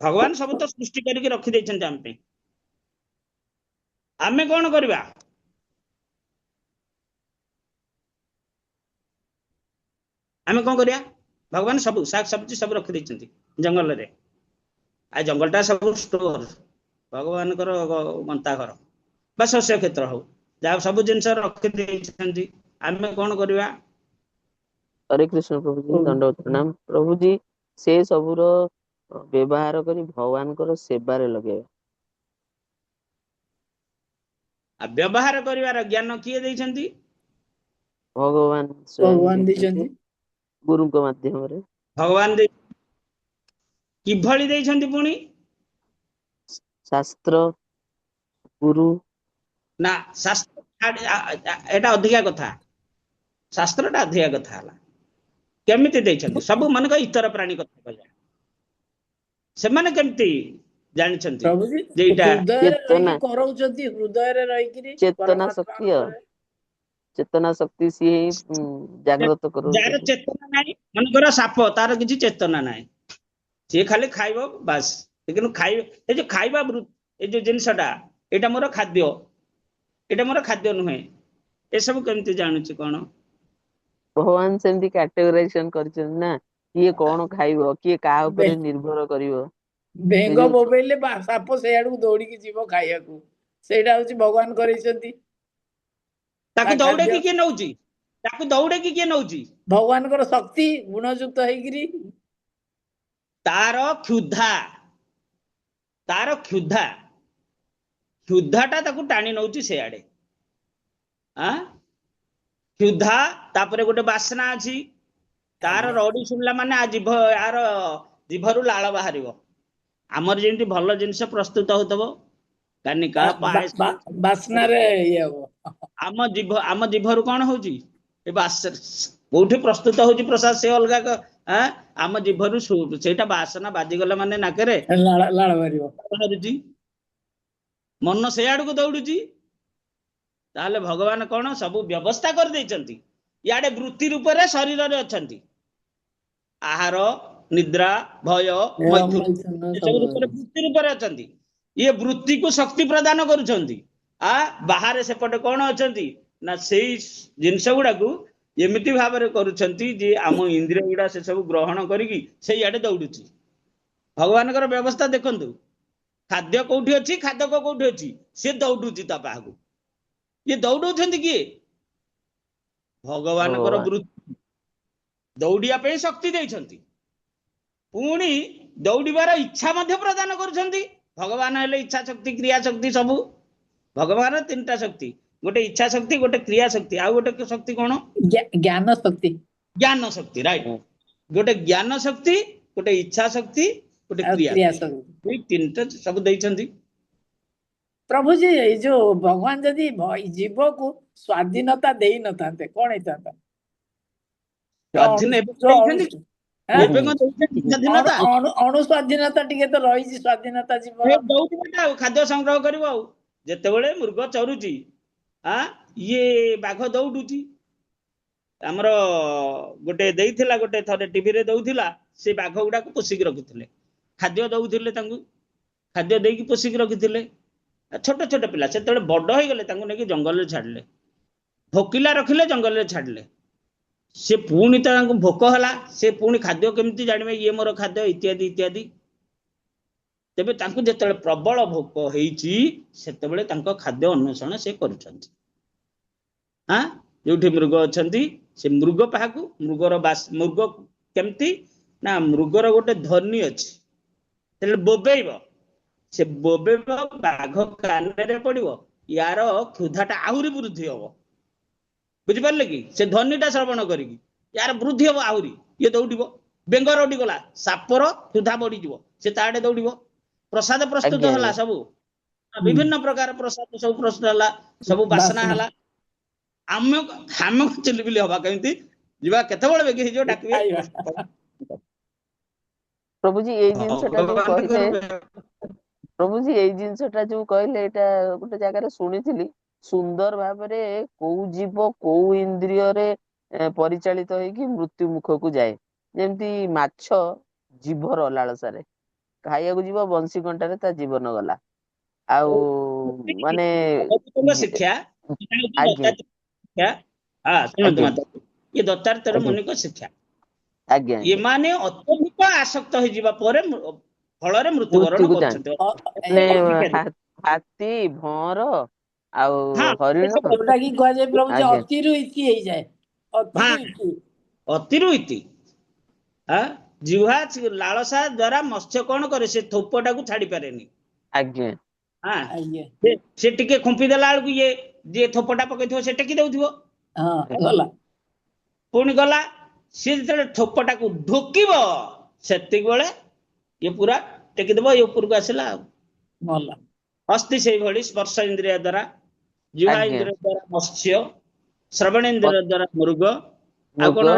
ଭଗବାନ ସବୁ ତ ସୃଷ୍ଟି କରିକି ରଖିଦେଇଛନ୍ତି ଆମ ପାଇଁ। ଆମେ କଣ କରିବା? ଆମେ କଣ କରିବା? ଭଗବାନ ସବୁ ଶାଗ ସବଜି ସବୁ ରଖିଦେଇଛନ୍ତି ଜଙ୍ଗଲରେ। ଆଉ ଜଙ୍ଗଲଟା ସବୁ ଷ୍ଟୋର, ଭଗବାନଙ୍କର ଗନ୍ତାଘର ବା ଶସ୍ୟ କ୍ଷେତ୍ର ହଉ, ଯାହା ସବୁ ଜିନିଷ ରଖିଦେଇଛନ୍ତି। ଆମେ କଣ କରିବା? ହରେ କୃଷ୍ଣ ପ୍ରଭୁଜୀ, ଦଣ୍ଡବତ ପ୍ରଣାମ। ପ୍ରଭୁଜୀ ସେ ସବୁର ବ୍ୟବହାର କରି ଭଗବାନଙ୍କର ସେବାରେ ଲଗେଇବା। ଆଉ ବ୍ୟବହାର କରିବାର ଜ୍ଞାନ କିଏ ଦେଇଛନ୍ତି? ଭଗବାନ ଭଗବାନ ଦେଇଛନ୍ତି। ଗୁରୁଙ୍କ ମାଧ୍ୟମରେ। ଭଗବାନ କିଭଳି ଦେଇଛନ୍ତି ପୁଣି? ଶାସ୍ତ୍ର, ଗୁରୁ। ନା ଶାସ୍ତ୍ର ଏଟା ଅଧିକା କଥା, ଶାସ୍ତ୍ରଟା ଅଧିକା କଥା ହେଲା। କେମିତି ଦେଇଛନ୍ତି? ସବୁ ମନେକ ଇତର ପ୍ରାଣୀ କଥା କହିବା, ସେମାନେ କେମିତି ଜାଣିଛନ୍ତି ପ୍ରଭୁଜୀ ଯେ ଏଇଟା ହୃଦୟରେ ଚେତନା, ରହିକି କରଉଛନ୍ତି, ହୃଦୟରେ ରହିକିରି ଚେତନା ପରମାତ୍ମା ଶକ୍ତି ଆଉ ଚେତନା ଶକ୍ତି ସିଏ ଜାଗ୍ରତ ଯାହାର କରୁଛନ୍ତି। ଚେତନା ନାହିଁ, ମନେକର ସାପ, ତାର କିଛି ଚେତନା ନାହିଁ, ସିଏ ଖାଲି ଖାଇବ ବାସ୍। କିନ୍ତୁ ଖାଇବା, ଏ ଯୋଉ ଖାଇବା ଏ ଯୋଉ ଜିନିଷଟା ଏଇଟା ମୋର ଖାଦ୍ୟ, ଏଇଟା ମୋର ଖାଦ୍ୟ ନୁହେଁ, ଏସବୁ କେମିତି ଜାଣୁଛି କଣ? ଭଗବାନ ସେମିତି କାଟେଗୋରାଇଜେସନ କରିଛନ୍ତି ନା, କିଏ କଣ ଖାଇବ, କିଏ କାହା ଉପରେ ନିର୍ଭର କରିବ। ବେଙ୍ଗ ବୋବେଇଲେ ସାପ ସେଇଆଡକୁ ଦୌଡିକି ଯିବ ଖାଇବାକୁ। ସେଇଟା ହଉଛି ଭଗବାନ କରେଇଛନ୍ତି। ତାକୁ ଦୌଡେକି କିଏ ନଉଛି? ତାକୁ ଦୌଡେକି କିଏ ନଉଛି? ଭଗବାନଙ୍କର ଶକ୍ତି ଗୁଣଯୁକ୍ତ ହେଇକିରି। ତାର କ୍ଷୁଧା ଟା ତାକୁ ଟାଣି ନଉଛି ସେଆଡେ। କ୍ଷୁଧା, ତାପରେ ଗୋଟେ ବାସ୍ନା ଅଛି, ତାର ରଡି ଶୁଣିଲା ମାନେ ୟାର ଜିଭରୁ ଲାଳ ବାହାରିବ। ଆମର ଯେମିତି ଭଲ ଜିନିଷ ପ୍ରସ୍ତୁତ ହଉଥିବ, କାନିକା ପାଏସ, ବାସ୍ନାରେ ଇଏ ହବ। ଆମ ଜିଭରୁ କଣ ହଉଛି? ଏ କୋଉଠି ପ୍ରସ୍ତୁତ ହଉଛି ପ୍ରସାଦ ସେ ଅଲଗା। ଆମ ଜିଭରୁ ସେଇଟା ବାସନା ବାଜିଗଲା ମାନେ ନାକରେ ଲାଳ ବାହାରିବ। ମନ ସେଇଆଡକୁ ଦୌଡୁଛି। ତାହେଲେ ଭଗବାନ କଣ ସବୁ ବ୍ୟବସ୍ଥା କରିଦେଇଛନ୍ତି। ଇଆଡେ ବୃତ୍ତି ରୂପରେ ଶରୀରରେ ଅଛନ୍ତି, ଆହାର, ନିଦ୍ରା, ଭୟ, ମୈଥୁନ ଏସବୁ ରୂପରେ ବୃତ୍ତି ରୂପରେ ଅଛନ୍ତି। ଇଏ ବୃତ୍ତିକୁ ଶକ୍ତି ପ୍ରଦାନ କରୁଛନ୍ତି। ବାହାରେ ସେପଟେ କଣ ଅଛନ୍ତି? ନା ସେଇ ଜିନିଷ ଗୁଡାକୁ ଏମିତି ଭାବରେ କରୁଛନ୍ତି ଯେ ଆମ ଇନ୍ଦ୍ରିୟ ଗୁଡା ସେ ସବୁ ଗ୍ରହଣ କରିକି ସେଇଆଡେ ଦୌଡୁଛି। ଭଗବାନଙ୍କର ବ୍ୟବସ୍ଥା ଦେଖନ୍ତୁ, ଖାଦ୍ୟ କୋଉଠି ଅଛି, ଖାଦକ କୋଉଠି ଅଛି, ସେ ଦୌଡୁଛି ତା ପାଖକୁ। ଇଏ ଦୌଡଉଛନ୍ତି କିଏ? ଭଗବାନଙ୍କର ଭଗବାନ। ବୃତ୍ତି। ଦୌଡିବା ପାଇଁ ଶକ୍ତି ଦେଇଛନ୍ତି, ପୁଣି ଦୌଡିବାର ଇଚ୍ଛା ମଧ୍ୟ ପ୍ରଦାନ କରୁଛନ୍ତି। ଭଗବାନ ହେଲେ ଇଚ୍ଛା ଶକ୍ତି, କ୍ରିୟା ଶକ୍ତି ସବୁ। ଭଗବାନ ତିନିଟା ଶକ୍ତି, ଗୋଟେ ଇଚ୍ଛା ଶକ୍ତି, ଗୋଟେ କ୍ରିୟା ଶକ୍ତି, ଆଉ ଗୋଟେ ଶକ୍ତି କଣ? ଜ୍ଞାନ ଶକ୍ତି। ଜ୍ଞାନ ଶକ୍ତି, ରାଇଟ। ଗୋଟେ ଜ୍ଞାନ ଶକ୍ତି, ଗୋଟେ ଇଚ୍ଛା ଶକ୍ତି, ଗୋଟେ ଆଉ କ୍ରିୟା କ୍ରିୟା ଶକ୍ତି, ଶକ୍ତି। ଏଇ ତିନିଟା ସବୁ ଦେଇଛନ୍ତି। ପ୍ରଭୁଜୀ ଏଇ ଯୋଉ ଭଗବାନ ଯଦି ଜୀବକୁ ସ୍ଵାଧୀନତା ଦେଇ ନଥାନ୍ତେ କଣ ହେଇଥାନ୍ତା? ସ୍ୱାଧୀନ ଏବେ ଦେଇଛନ୍ତି, ଏବେ କଣ ଦେଇଛନ୍ତି ସ୍ୱାଧୀନତା? ଅଣୁ ସ୍ଵାଧୀନତା ଟିକେ ତ ରହିଛି, ସ୍ଵାଧୀନତା ଜୀବର। ଦଉଥିବେ ଆଉ ଖାଦ୍ୟ ସଂଗ୍ରହ କରିବ। ଆଉ ଯେତେବେଳେ ମୃଗ ଚରୁଛି, ଇଏ ବାଘ ଦୌଡୁଛି। ଆମର ଗୋଟେ ଦେଇଥିଲା, ଗୋଟେ ଥରେ ଟିଭିରେ ଦଉଥିଲା, ସେ ବାଘ ଗୁଡାକୁ ପୋଷିକି ରଖିଥିଲେ, ଖାଦ୍ୟ ଦଉଥିଲେ, ତାଙ୍କୁ ଖାଦ୍ୟ ଦେଇକି ପୋଷିକି ରଖିଥିଲେ। ଛୋଟ ଛୋଟ ପିଲା ସେତେବେଳେ ବଡ ହେଇଗଲେ ତାଙ୍କୁ ନେଇକି ଜଙ୍ଗଲରେ ଛାଡିଲେ, ଭୋକିଲା ରଖିଲେ, ଜଙ୍ଗଲରେ ଛାଡିଲେ। ସେ ପୁଣି ତାଙ୍କୁ ଭୋକ ହେଲା, ସେ ପୁଣି ଖାଦ୍ୟ କେମିତି ଜାଣିବେ ଇଏ ମୋର ଖାଦ୍ୟ, ଇତ୍ୟାଦି ଇତ୍ୟାଦି। ତେବେ ତାଙ୍କୁ ଯେତେବେଳେ ପ୍ରବଳ ଭୋକ ହେଇଛି, ସେତେବେଳେ ତାଙ୍କ ଖାଦ୍ୟ ଅନ୍ୱେଷଣ ସେ କରୁଛନ୍ତି। ଯୋଉଠି ମୃଗ ଅଛନ୍ତି, ସେ ମୃଗ ପାହାକୁ, ମୃଗ କେମିତି ନା, ମୃଗର ଗୋଟେ ଧ୍ୱନି ଅଛି, ଯେତେବେଳେ ବୋବେଇବ, ସେ ବୋବେଇବ, ବାଘ କାନରେ ପଡିବ, ୟାର କ୍ଷୁଧାଟା ଆହୁରି ବୃଦ୍ଧି ହବ। ବୁଝିପାରିଲେ କି? ସେ ଧ୍ୱନିଟା ଶ୍ରବଣ କରିକି ୟାର ବୃଦ୍ଧି ହବ ଆହୁରି, ଇଏ ଦୌଡ଼ିବ। ବେଙ୍ଗ ରଡି ଗଲା, ସାପର କ୍ଷୁଧା ବଢିଯିବ, ସେ ତା ଆଡେ ଦୌଡ଼ିବ। ପ୍ରସାଦ ପ୍ରସ୍ତୁତ ଆଜ୍ଞା ହେଲା, ଆଜ୍ଞା। ସବୁ ବିଭିନ୍ନ ପ୍ରକାର ପ୍ରସାଦ ସବୁ ପ୍ରସ୍ତୁତ ହେଲା, ସବୁ ବାସ୍ନା ହେଲା। ଆମେ ଆମେ ଚିଲିବିଲି ହବା, କେମିତି ଯିବା, କେତେବେଳେ ବେଗି ହେଇଯିବ, ଡାକିବେ। ପ୍ରଭୁଜୀ ଏଇ ଜିନିଷଟା ଯୋଉ କହିଲେ, ପ୍ରଭୁଜୀ ଏଇ ଜିନିଷଟା ଯୋଉ କହିଲେ, ଏଇଟା ଗୋଟେ ଜାଗାରେ ଶୁଣିଥିଲି ସୁନ୍ଦର ଭାବରେ। କୋଉ ଜୀବ କୋଉ ଇନ୍ଦ୍ରିୟରେ ପରିଚାଳିତ ହେଇକି ମୃତ୍ୟୁ ମୁଖକୁ ଯାଏ। ଯେମିତି ମାଛ ଜୀଭର ଲାଳସାରେ ଖାଇବାକୁ ଯିବ, ବଂଶୀ କଣ୍ଟାରେ ତା ଜୀବନ ଗଲା। ଆଉ ମାନେ ଶିକ୍ଷା, ଆଜ୍ଞା ଶୁଣନ୍ତୁ ଆଜ୍ଞା ମାତା, ଇଏ ଦତ୍ତାତ୍ରେୟ ଆଜ୍ଞା ମୁନିଙ୍କ ଶିକ୍ଷା। ଆଜ୍ଞା ଆଜ୍ଞା। ଏମାନେ ଅତ୍ୟଧିକ ଆସକ୍ତ ହେଇଯିବା ପରେ ଫଳରେ ମୃତ୍ୟୁବରଣ ମୃତ୍ୟୁକୁ ଯାଆନ୍ତି, କରୁଛନ୍ତି। ମାନେ ହାତୀ, ଭଅଁର ଆଉ ହରିଣ। ଯୋଉଟା କି କୁହାଯାଏ ପ୍ରଭୁ, ଯେ ଆଜ୍ଞା ଅତିରୁ ଇତି ହେଇଯାଏ, ଅତିରୁ ଇତି। ଅତିରୁ ଇତି। ଜିହ୍ୱା ଲାଳସା ଦ୍ଵାରା ମତ୍ସ୍ୟ କଣ କରେ, ସେ ଥୋପଟାକୁ ଛାଡି ପାରେନି। ଆଜ୍ଞା ଆଜ୍ଞା। ସେ ଟିକେ ଖୁମ୍ପି ଦେଲା ବେଳକୁ ଇଏ ଯିଏ ଥୋପଟା ପକେଇଥିବ ସେ ଟେକି ଦଉଥିବ। ଗଲା, ପୁଣି ଗଲା। ସିଏ ଯେତେବେଳେ ଥୋପଟାକୁ ଢୋକିବ, ସେତିକି ବେଳେ ଇଏ ପୁରା ଟେକିଦବ, ଇଏ ଉପରକୁ ଆସିଲା। ଆଉ ଭଲ। ହସ୍ତି ସେଇଭଳି ସ୍ପର୍ଶ ଇନ୍ଦ୍ରିୟ ଦ୍ଵାରା, ଜିହ୍ୱା ଆଜ୍ଞା। ଇନ୍ଦ୍ରିୟ ଦ୍ଵାରା ମତ୍ସ୍ୟ, ଶ୍ରବଣ ଇନ୍ଦ୍ରିୟ ଦ୍ଵାରା ମୃଗ, ଆଉ ମୃଗ, କଣ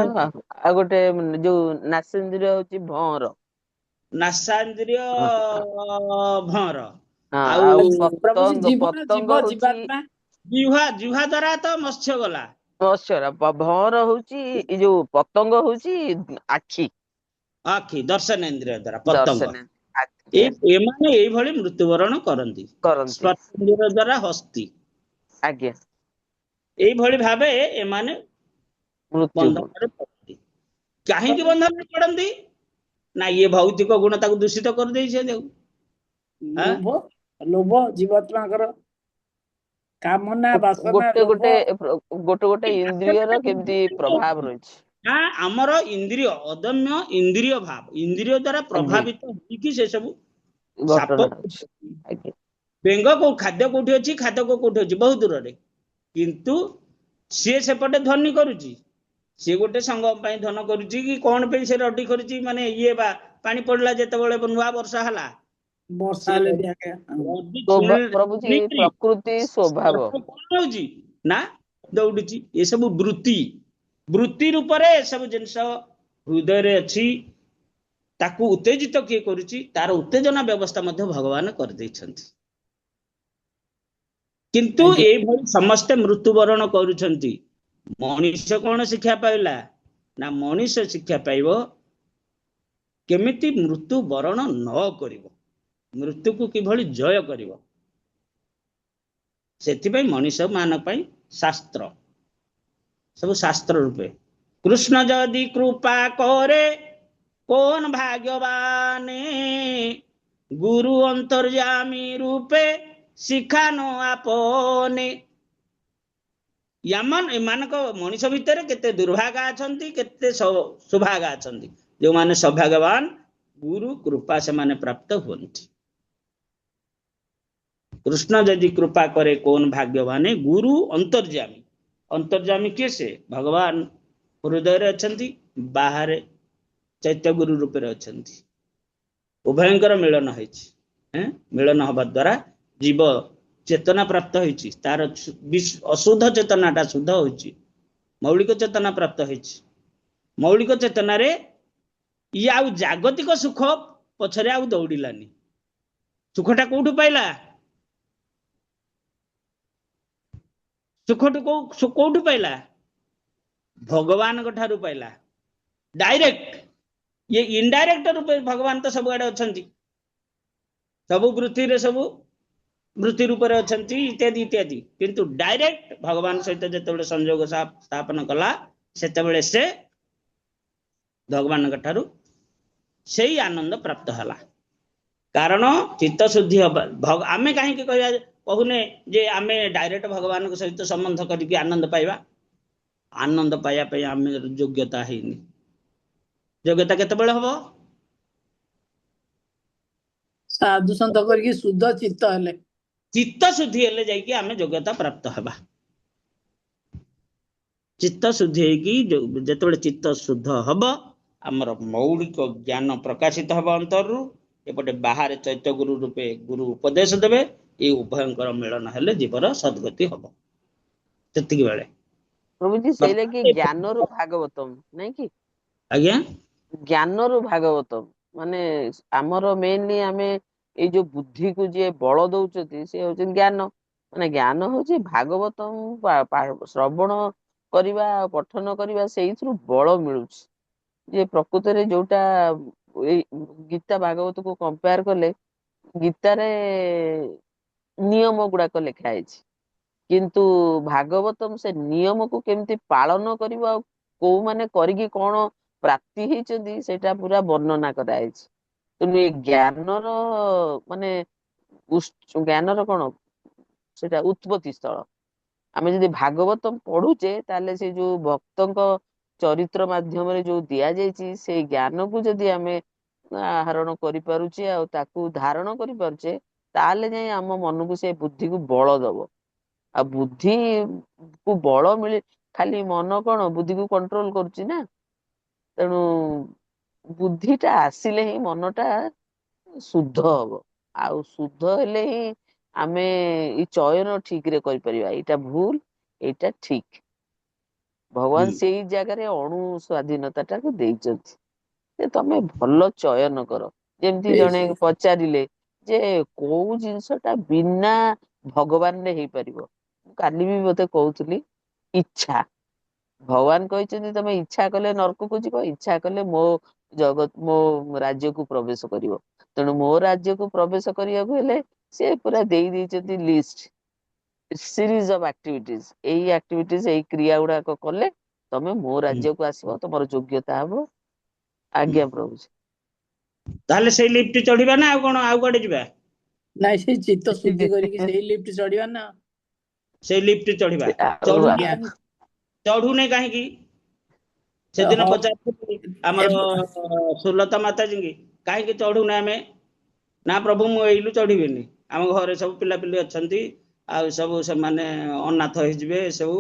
ଆଉ ଗୋଟେ ଯୋଉ ନାସେନ୍ଦ୍ରିୟ ହଉଛି ଭଅଁର। ନାସାଇନ୍ଦ୍ରିୟ ଭଅଁର, ଆଉ ଆଉ ପ୍ରଭୁ ପତଙ୍ଗ, ଜୀବ ପତଙ୍ଗ ଜୀବ ହଉଛି ଜୀବାତ୍ମା। ଜିହ୍ୱା ଦ୍ଵାରା ତ ମତ୍ସ୍ୟ ଗଲା। ମତ୍ସ୍ୟର ଭଅଁର ହଉଛି, ଏଇ ଯୋଉ ପତଙ୍ଗ ହଉଛି ଆଖି। ଆଖି, ଦର୍ଶନ ଇନ୍ଦ୍ରିୟ ଦ୍ଵାରା ପତଙ୍ଗ। ଦର୍ଶନ ଆଖି ଏମାନେ ଏଇଭଳି ମୃତ୍ୟୁବରଣ କରନ୍ତି। କରନ୍ତି। ସ୍ପର୍ଶ ଇନ୍ଦ୍ରିୟ ଦ୍ଵାରା ହସ୍ତି। ଆଜ୍ଞା। ଏଇଭଳି ଭାବେ ଏମାନେ ମୃତ୍ୟୁକୁ ବନ୍ଧନରେ ପଡନ୍ତି। କାହିଁକି ବନ୍ଧନରେ ପଡନ୍ତି? ନା ଇଏ ଭୌତିକ ଗୁଣ ତାକୁ ଦୂଷିତ କରିଦେଇছে। ଲୋଭ, ଲୋଭ ଜୀବାତ୍ମାଙ୍କର କାମନା, ବାସନା, ଲୋଭ। ଗୋଟେ ଇନ୍ଦ୍ରିୟର କେମିତି ପ୍ରଭାବ ରହିଛି। ଆମର ଇନ୍ଦ୍ରିୟ, ଅଦମ୍ୟ ଇନ୍ଦ୍ରିୟ ଭାବ, ଇନ୍ଦ୍ରିୟ ଦ୍ଵାରା ଆଜ୍ଞା ପ୍ରଭାବିତ ହେଇକି ସେ ସବୁ ସାପ, ଘଟଣା ଅଛି। ଆଜ୍ଞା ବେଙ୍ଗ, ଖାଦ୍ୟ କୋଉଠି ଅଛି, ଖାଦକ କୋଉଠି ଅଛି, ବହୁତ ଦୂରରେ। କିନ୍ତୁ ସିଏ ସେପଟେ ଧ୍ୱନି କରୁଛି, ସିଏ ଗୋଟେ ସଙ୍ଗ ପାଇଁ ଧ୍ୱନି କରୁଛି, କି କଣ ପାଇଁ ସେ ରଡି କରୁଛି, ମାନେ ଇଏ ବା ପାଣି ପଡିଲା ଯେତେବେଳେ, ନୂଆ ବର୍ଷା ହେଲା, ବର୍ଷା ସେ ହେଲେ ପ୍ରଭୁଜୀ ପ୍ରକୃତି ସ୍ୱଭାବ। କଣ ହଉଛି ନା, ଦୌଡୁଛି। ଏସବୁ ବୃତ୍ତି ରୂପରେ ଏସବୁ ଜିନିଷ ହୃଦୟରେ ଅଛି। ତାକୁ ଉତ୍ତେଜିତ କିଏ କରୁଛି, ତାର ଉତ୍ତେଜନା ବ୍ୟବସ୍ଥା ମଧ୍ୟ ଭଗବାନ କରିଦେଇଛନ୍ତି। କିନ୍ତୁ ଆଜ୍ଞା। ଏଇଭଳି ସମସ୍ତେ ମୃତ୍ୟୁବରଣ କରୁଛନ୍ତି। ମଣିଷ କଣ ଶିକ୍ଷା ପାଇଲା? ନା ମଣିଷ ଶିକ୍ଷା ପାଇବ କେମିତି ମୃତ୍ୟୁ ବରଣ ନ କରିବ, ମୃତ୍ୟୁକୁ କିଭଳି ଜୟ କରିବ। ସେଥିପାଇଁ ମଣିଷ ମାନଙ୍କ ପାଇଁ ଶାସ୍ତ୍ର, सब शास्त्र रूपे। कृष्ण जदि कृपा करे कौन भाग्यवान, गुरु अंतर्यामी रूपे शिखा न आपने। एमानक मनीष भितर केते दुर्भागा अछंती, केते सौभागा अछंती। जो माने सौभाग्यवान गुरु कृपा से माने प्राप्त हुअन्ति। कृष्ण यदि कृपा करे कौन भाग्यवान, गुरु अंतर्यामी। अंतर्यामी किए से? भगवान हृदय रे अछंती, बाहर चैत्य गुरु रूप रे अछंती। उभयंकर मिलन होइछि। मिलन हवा द्वारा जीव चेतना प्राप्त होइछि। तार अशुद्ध चेतनाटा शुद्ध होइछि, मौलिक चेतना प्राप्त होइछि। मौलिक चेतना रे ये आउ जागतिक सुख पछरे आउ दौड़िलानी। सुखटा कोठु पाइला? कोठु पाइला? भगवान को ठारू पाइला डायरेक्ट। ये इनडायरेक्ट रूप भगवान तो सब आड़े अछंती, सब वृत्ति रे सब वृत्ति रूप रे अछंती इत्यादि इत्यादि। किंतु डायरेक्ट भगवान सहित जेतेबेले संयोग स्थापन कला सेतेबेले से भगवान ठारू सेही आनंद प्राप्त हला। कारण चित्त शुद्धि आमे कहीं कहूने जे आमे डायरेक्ट भगवान सहित संबंध करके आनंद पाइबा। आनंद पाइबा पे आमे योग्यता हैनी। योग्यता केतेबेले हबो? साधु संत करके शुद्ध चित्त हेले, चित्त शुद्धि हेले जाइए आमे योग्यता प्राप्त हबा। चित्त शुद्धि होगी जेतेबेले चित्त शुद्ध हबो, आमर मौलिक ज्ञान प्रकाशित हबो अंतरु। एपटे बाहर चैत्य गुरु रूपे गुरु उपदेश देवे। ये उभयंकर मिलन हेले जीवर सद्गति हबो। सेतिक बेले प्रभु जी से लगी ज्ञान रु भागवतम नहीं कि? आज्ञा ज्ञान रु भागवतम माने आमर मेनली आमे ए जो बुद्धि को जे बल दउचती से होचे ज्ञान। माने ज्ञान होचे भागवतम श्रवण करिबा पठन करिबा सेइथरु बल मिलुछ। जे प्रकृत रे जोटा गीता भागवत को कंपेयर कले, गीता रे नियम गुड़ाक लिखा है, किंतु भागवतम से नियम को केमती पालन करिबा को माने करिकी कोन प्राप्ति हेचंदी सेटा पूरा वर्णना कराई। तेणु ए ज्ञानर माने ज्ञानर कोन सेटा उत्पत्ति स्थल। आमे जदि भागवतम पढ़ुचे ताले से जो भक्तंक चरित्र माध्यम रे जो दिया जायछि से ज्ञान को जदि आमे आहरण करि पारुचे आ ताकू धारण करि पारुचे ताले जाय आम मन को से बुद्धि को बल दबो। आ बुद्धि को बल मिले खाली मन कोन बुद्धि को कंट्रोल करुची ना। तेणु बुद्धिटा आसिले ही मनटा शुद्ध हबो। आ शुद्ध हेले ही आमे ई चयन ठीक रे करि परिबा। एटा भूल एटा ठीक। भगवान से ही जगह रे अणु स्वाधीनता को देइचंती। तमे भल चयन कर। जेमती जने पचारिले जे को जिंसटा बिना भगवान ने हेई परिबो। काली भी मते कहउतली इच्छा। भगवान कहते तमे इच्छा कले नरक को जीव, इच्छा कले मो जगत मो राज्य को प्रवेश करिवो। तेणु मो राज्य को प्रवेश करिया को हेले से पूरा देई देइचंती लिस्ट सीरीज ऑफ एक्टिविटीज। एई एक्टिविटीज एई क्रिया गुडा को कले तमे मो राज्य को आसीबो, तमर योग्यता हबो। आज्ञा प्रभु। ताले से लिफ्ट चढ़ीबा ना आ कोन आ कोडे जिबा? नहीं से चित्त शुद्धि करके से लिफ्ट चढ़िबा ना। से लिफ्ट चढ़ीबा चढ़ू नहीं कहीं से दिन पचार आमर सुलता माता जी कहीं चढ़ू ना आमे ना प्रभु मु एलु चढ़ीबेनी। आम घरे सब पिला पिली अच्छंती आ सब से माने अनाथ होइजिबे सब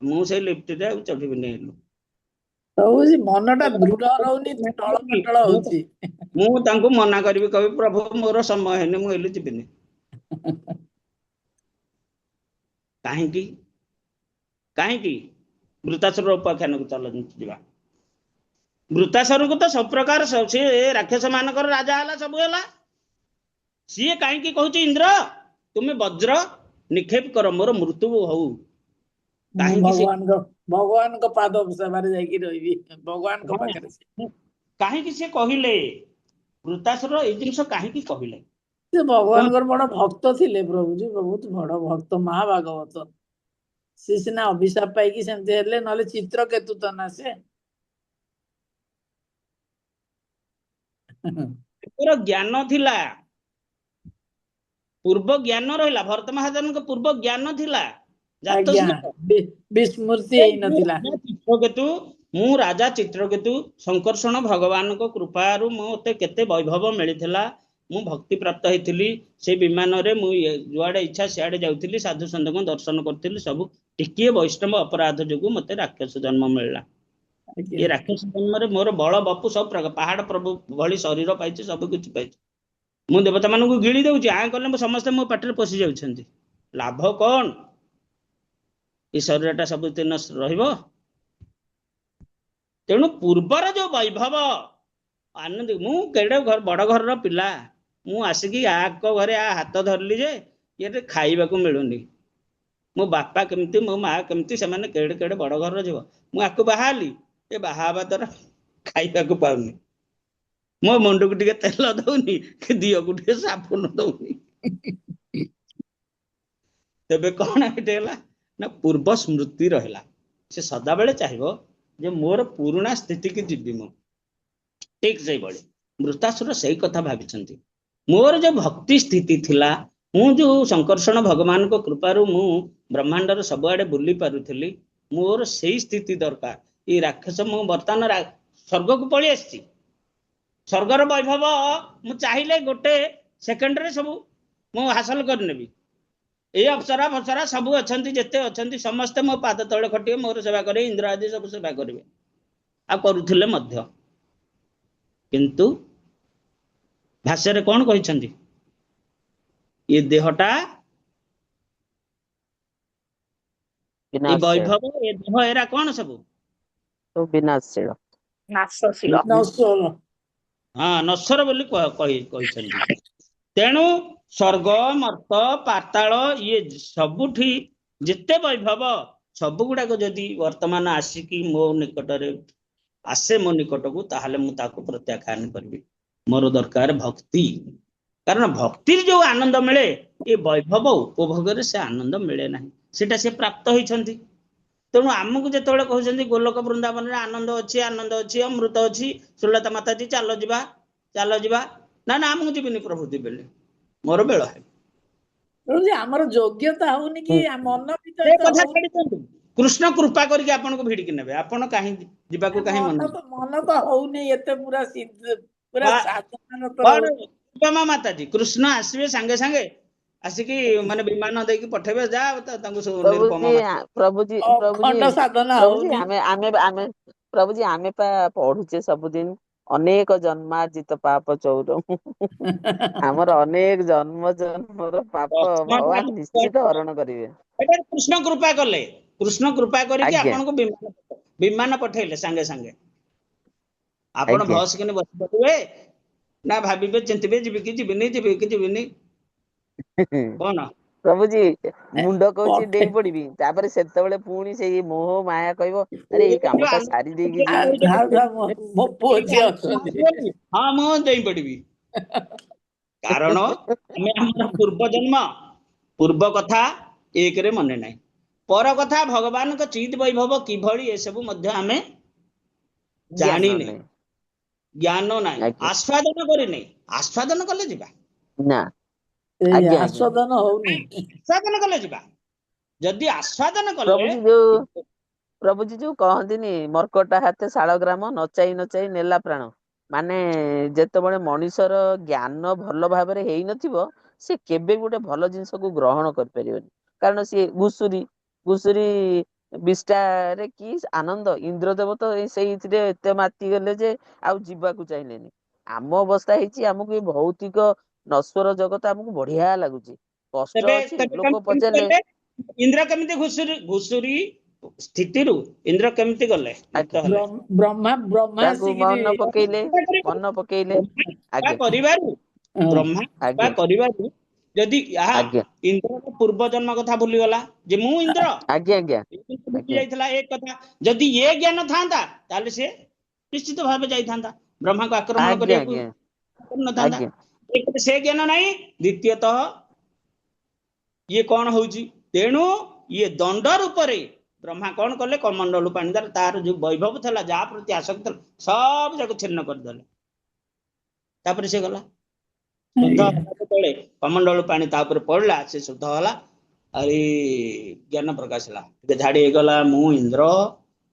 मु से लिफ्ट रे चढ़ीबेनी एलु। प्रभु जी मनटा दृढ़ रहउनी टळ पटळ होउची। मु तांको मना करबी कहि प्रभु मोर समय हेने मु एलु जिबेनी। काहे की वृतासुर उपाख्यान को चल जीवा। वृतासुर को तो सब प्रकार से राक्षस मानकर राजा हला सब हला। सी कहीं कहूँ इंद्र तुम्हें वज्र निक्षेप कर मोर मृत्यु हो। भगवान को पाद सेवारे जाइकी रहिबी भगवान को पाखरे। कहीं से कहले वृतासुर ए जिंस कहीं कहले से भगवान बड़ भक्त थिले प्रभु जी, बहुत बड़ भक्त महाभागवत। ସେ ସିନା ଅଭିଶାପ ପାଇକି ସେମିତି ହେଲେ, ନହେଲେ ଚିତ୍ରକେତୁ ତ ନା ସେ। ତାଙ୍କର ଜ୍ଞାନ ଥିଲା, ପୂର୍ବ ଜ୍ଞାନ ରହିଲା। ଭରତ ମହାଜନଙ୍କ ପୂର୍ବ ଜ୍ଞାନ ଥିଲା, ଆଜ୍ଞା, ଜାତସ୍ମୃତ। ବିସ୍ମୃତି ହେଇନଥିଲା। ଚିତ୍ରକେତୁ, ମୁଁ ରାଜା ଚିତ୍ରକେତୁ, ଶଙ୍କର୍ଷଣ ଭଗବାନଙ୍କ କୃପାରୁ ମତେ କେତେ ବୈଭବ ମିଳିଥିଲା। ମୁଁ ଭକ୍ତି ପ୍ରାପ୍ତ ହେଇଥିଲି। ସେ ବିମାନରେ ମୁଁ ଯୁଆଡେ ଇଚ୍ଛା ସିଆଡେ ଯାଉଥିଲି, ସାଧୁ ସନ୍ଥଙ୍କ ଦର୍ଶନ କରୁଥିଲି। ସବୁ ଟିକିଏ ବୈଷ୍ଣବ ଅପରାଧ ଯୋଗୁ ମତେ ରାକ୍ଷସ ଜନ୍ମ ମିଳିଲା। ଆଜ୍ଞା। ଏ ରାକ୍ଷସ ଜନ୍ମରେ ମୋର ବଳ ବପୁ ସବୁ ପ୍ରକାର, ପାହାଡ ପ୍ରଭୁ ଭଳି ଶରୀର ପାଇଛି, ସବୁ କିଛି ପାଇଛି। ମୁଁ ଦେବତା ମାନଙ୍କୁ ଗିଳି ଦଉଛି, ଆଁ କଲେ ସମସ୍ତେ ମୋ ପାଟିରେ ପଶି ଯାଉଛନ୍ତି। ଲାଭ କଣ? ଏ ଶରୀରଟା ସବୁଦିନ ରହିବ। ତେଣୁ ପୂର୍ବର ଯୋଉ ବୈଭବ ଆନନ୍ଦ, ମୁଁ କେଡେ ବଡ ଘରର ପିଲା, ମୁଁ ଆସିକି ଆଙ୍କ ଘରେ ହାତ ଧରିଲି ଯେ ଇଏ ଖାଇବାକୁ ମିଳୁନି। ମୋ ବାପା କେମିତି, ମୋ ମା କେମିତି, ସେମାନେ କେଡେ କେଡେ ବଡ ଘରର ଝିଅ, ମୁଁ ଆକୁ ବାହା ହେଲି। ଏ ବାହା ହେବା ଦ୍ୱାରା ଖାଇବାକୁ ପାଉନି, ମୋ ମୁଣ୍ଡକୁ ଟିକେ ତେଲ ଦଉନି, କି ଦିହକୁ ଟିକେ ସାବୁନ ଦଉନି। ତେବେ କଣ ଏଠି ହେଲା ନା, ପୂର୍ବ ସ୍ମୃତି ରହିଲା। ସେ ସଦାବେଳେ ଚାହିଁବ ଯେ ମୋର ପୁରୁଣା ସ୍ଥିତିକି ଯିବି ମୁଁ। ଠିକ ସେଇଭଳି ମୃତାସୁର ସେଇ କଥା ଭାବିଛନ୍ତି। ମୋର ଯୋଉ ଭକ୍ତି ସ୍ଥିତି ଥିଲା, ମୁଁ ଯୋଉ ଶଙ୍କର୍ଷଣ ଭଗବାନଙ୍କ କୃପାରୁ ମୁଁ ବ୍ରହ୍ମାଣ୍ଡର ସବୁଆଡେ ବୁଲି ପାରୁଥିଲି, ମୋର ସେଇ ସ୍ଥିତି ଦରକାର। ଏଇ ରାକ୍ଷସ, ମୁଁ ବର୍ତ୍ତମାନ ସ୍ୱର୍ଗକୁ ପଳେଇ ଆସିଛି। ସ୍ୱର୍ଗର ବୈଭବ ମୁଁ ଚାହିଁଲେ ଗୋଟେ ସେକେଣ୍ଡରେ ସବୁ ମୁଁ ହାସଲ କରିନେବି। ଏଇ ଅପ୍ସରା ଫପ୍ସରା ସବୁ ଅଛନ୍ତି, ଯେତେ ଅଛନ୍ତି ସମସ୍ତେ ମୋ ପାଦ ତଳେ ଖଟିବେ, ମୋର ସେବା କରିବେ, ଇନ୍ଦ୍ର ଆଦି ସବୁ ସେବା କରିବେ, ଆଉ କରୁଥିଲେ ମଧ୍ୟ। କିନ୍ତୁ ଭାଷ୍ୟରେ କଣ କହିଛନ୍ତି? ଏ ଦେହଟା, ଏ ବିନାଶଶୀଳ, ବୈଭବ, ଏ ଦେହ, ଏରା କଣ ସବୁ? ସବୁ ବିନାଶଶୀଳ। ନାଶଶୀଳ। ନଶ୍ୱର। ହଁ, ନଶ୍ୱର ବୋଲି କହିଛନ୍ତି। ତେଣୁ ସ୍ୱର୍ଗ, ମର୍ତ୍ତ, ପାତାଳ, ଇଏ ସବୁଠି ଯେତେ ବୈଭବ, ସବୁ ଗୁଡାକ ଯଦି ବର୍ତ୍ତମାନ ଆସିକି ମୋ ନିକଟରେ ଆସେ, ମୋ ନିକଟକୁ, ତାହେଲେ ମୁଁ ତାକୁ ପ୍ରତ୍ୟାଖ୍ୟାନ କରିବି। ମୋର ଦରକାର ଭକ୍ତି। କାରଣ ଭକ୍ତିରେ ଯୋଉ ଆନନ୍ଦ ମିଳେ, ଏ ବୈଭବ ଉପଭୋଗରେ ସେ ଆନନ୍ଦ ମିଳେ ନାହିଁ। ସେଟା ସେ ପ୍ରାପ୍ତ ହେଇଛନ୍ତି। ତେଣୁ ଆମକୁ ଯେତେବେଳେ କହୁଛନ୍ତି ଗୋଲୋକ ବୃନ୍ଦାବନରେ ଆନନ୍ଦ ଅଛି, ଆନନ୍ଦ ଅଛି, ଅମୃତ ଅଛି, ସୁଲତା ମାତାଜୀ ଚାଲ ଯିବା, ଚାଲ ଯିବା, ନା ନା ଆମକୁ ଯିବିନି ପ୍ରଭୁ ଯିବେନି, ମୋର ବେଳ ହେବ। ଆମର ଯୋଗ୍ୟତା ହଉନି କି, ମନ ସେ ଭିତରେ ତ କଥା ହଉନି। ଛାଡି ଦିଅନ୍ତୁ, କୃଷ୍ଣ କୃପା କରିକି ଆପଣଙ୍କୁ ଭିଡିକି ନେବେ, ଆପଣ କାହିଁକି ଯିବାକୁ କାହିଁ ମନ? ମନ ତ ହଉନି ଏତେ ପୁରା ପୁରା ସାଧନା ତ କଣ ହଉନି। ମାତାଜୀ, କୃଷ୍ଣ ଆସିବେ ସାଙ୍ଗେ ସାଙ୍ଗେ ଆସିକି, ମାନେ ବିମାନ ଦେଇକି ପଠେଇବେ, ଯା ତାଙ୍କୁ ସବୁ ନିରୁପମା ପ୍ରଭୁଜୀ, ମାତା। ପ୍ରଭୁଜୀ, ପ୍ରଭୁଜୀ, ଅଖଣ୍ଡ ସାଧନା ପ୍ରଭୁଜୀ, ହଉନି। ଆମେ ପ୍ରଭୁଜୀ, ଆମେ ପା ପଢୁଛେ ସବୁଦିନ, ଅନେକ ଜନ୍ମାର୍ଜିତ ପାପ ଚୌର। ଆମର ଅନେକ ଜନ୍ମ ଜନ୍ମର ପାପ ଭଗବାନ ନିଶ୍ଚିତ ହରଣ କରିବେ। ଏଟା କୃଷ୍ଣ କୃପା କଲେ, କୃଷ୍ଣ କୃପା କରିକି ଆଜ୍ଞା, ଆପଣଙ୍କୁ ବିମାନ ପଠେଇଲେ ସାଙ୍ଗେ ସାଙ୍ଗେ। ଆପଣ ଆଜ୍ଞା। ଭସ୍ କିନି ବସି ପାରିବେ ନା ଭାବିବେ, ଚିନ୍ତିବେ, ଯିବି କି ଯିବିନି, ଯିବି କି ଯିବିନି। କଣ ପ୍ରଭୁଜୀ, ମୁଣ୍ଡ କହୁଛି ପଠେ ଡେଇଁ ପଡିବି, ତାପରେ ସେତେବେଳେ ପୁଣି ସେଇ ମୋହ ମାୟା କହିବ, ଆରେ ଏଇ କାମ ଟା ସାରି ଦେଇକି ଯିବି। ଥାଉ ଥାଉ, ମୋ ପୁଅ ଝିଅ ଅଛନ୍ତି। ହଁ, ମୁଁ ଡେଇଁ ପଡିବି। କାରଣ ଆମେ ଆମର ପୂର୍ବ ଜନ୍ମ, ପୂର୍ବ କଥା ଏକରେ ମନେ ନାହିଁ, ପର କଥା ଭଗବାନଙ୍କ ଚିତ୍ ବୈଭବ କିଭଳି, ଏସବୁ ମଧ୍ୟ ଆମେ ଜ୍ଞାନ ଜାଣିନେ, ନାହିଁ। ଜ୍ଞାନ ନାହିଁ, ଆଜ୍ଞା, ଆସ୍ୱାଦନ କରିନେ। ଆସ୍ୱାଦନ କଲେ ଯିବା, ନା, ଏଇ ଆଜ୍ଞା, ଆଜ୍ଞା। ଆସ୍ୱାଦନ ହଉନି। ଆସ୍ୱାଦନ କଲେ ଯିବା। ଯଦି ଆସ୍ୱାଦନ କଲେ, ପ୍ରଭୁଜୀ, ଯୋଉ କହନ୍ତିନି, ମର୍କଟା ହାତେ ଶାଳ ଗ୍ରାମ, ନଚାଇ ନଚାଇ ନେଲା ପ୍ରାଣ। ମାନେ ଯେତେବେଳେ ମଣିଷର ଜ୍ଞାନ ଭଲ ଭାବରେ ହେଇନଥିବ, ସେ କେବେ ଗୋଟେ ଭଲ ଜିନିଷକୁ ଗ୍ରହଣ କରିପାରିବନି। କାରଣ ସିଏ ଘୁଷୁରୀ ବିଷ୍ଠାରେ କି ଆନନ୍ଦ, ଇନ୍ଦ୍ର ଦେବତ ସେଇଥିରେ ଏତେ ମାତି ଗଲେ ଯେ ଆଉ ଯିବାକୁ ଚାହିଁଲେନି। ଆମ ଅବସ୍ଥା ହେଇଛି, ଆମକୁ ଏ ଭୌତିକ ନଶ୍ୱର ଜଗତ ଆମକୁ ବଢିଆ ଲାଗୁଛି। କଷ୍ଟ ତେବେ ଅଛି, ତେବେ ଲୋକ କେମିତି ପଚାରିଲେ ଗଲେ? ଇନ୍ଦ୍ର କେମିତି ଘୁଷୁରୀ ସ୍ଥିତିରୁ ଇନ୍ଦ୍ର କେମିତି ଗଲେ, ମୁକ୍ତ ହେଲେ? ବ୍ରହ୍ମା ତାକୁ ଆସିକିରି ମନ ପକେଇଲେ, ମନ ପକେଇଲେ। କୃପା ଆଜ୍ଞା, କରିବାରୁ, ହଁ, ବ୍ରହ୍ମା କୃପା ଆଜ୍ଞା, କରିବାରୁ, ଯଦି ଏହା ଆଜ୍ଞା, ଇନ୍ଦ୍ରର ପୂର୍ବ ଜନ୍ମ କଥା ଭୁଲିଗଲା, ଯେ ମୁଁ ଇନ୍ଦ୍ର, ଆଜ୍ଞା, ଆଜ୍ଞା, ଭୁଲି ଆଜ୍ଞା, ଯାଇଥିଲା ଏ କଥା। ଯଦି ଏ ଜ୍ଞାନ ଥାନ୍ତା, ତାହେଲେ ସେ ନିଶ୍ଚିତ ଭାବେ ଯାଇଥାନ୍ତା, ବ୍ରହ୍ମାଙ୍କୁ ଆକ୍ରମଣ ଆଜ୍ଞା, କରିବାକୁ ଆଜ୍ଞା, କରିନଥାନ୍ତା। ଆଜ୍ଞା, ସେ ଜ୍ଞାନ ନାହିଁ। ଦ୍ଵିତୀୟତଃ ଇଏ କଣ ହଉଛି? ତେଣୁ ଇଏ ଦଣ୍ଡ ରୂପରେ ବ୍ରହ୍ମା କଣ କଲେ, କମଣ୍ଡଳୁ ପାଣି ଦ୍ୱାରା ତାର ଯୋଉ ବୈଭବ ଥିଲା, ଯାହା ପ୍ରତି ଆସକ୍ତ ଥିଲା, ସବୁ ଯାକ ଛିନ୍ନ କରିଦେଲେ। ତାପରେ ସେ ଗଲା ଶୁଦ୍ଧ ଆଜ୍ଞା ହେଲା। ଯେତେବେଳେ କମଣ୍ଡଳୁ ପାଣି ତା ଉପରେ ପଡିଲା, ସେ ଶୁଦ୍ଧ ହେଲା। ଆହୁରି ଜ୍ଞାନ ପ୍ରକାଶ ହେଲା, ଟିକେ ଝାଡି ହେଇଗଲା। ମୁଁ ଇନ୍ଦ୍ର,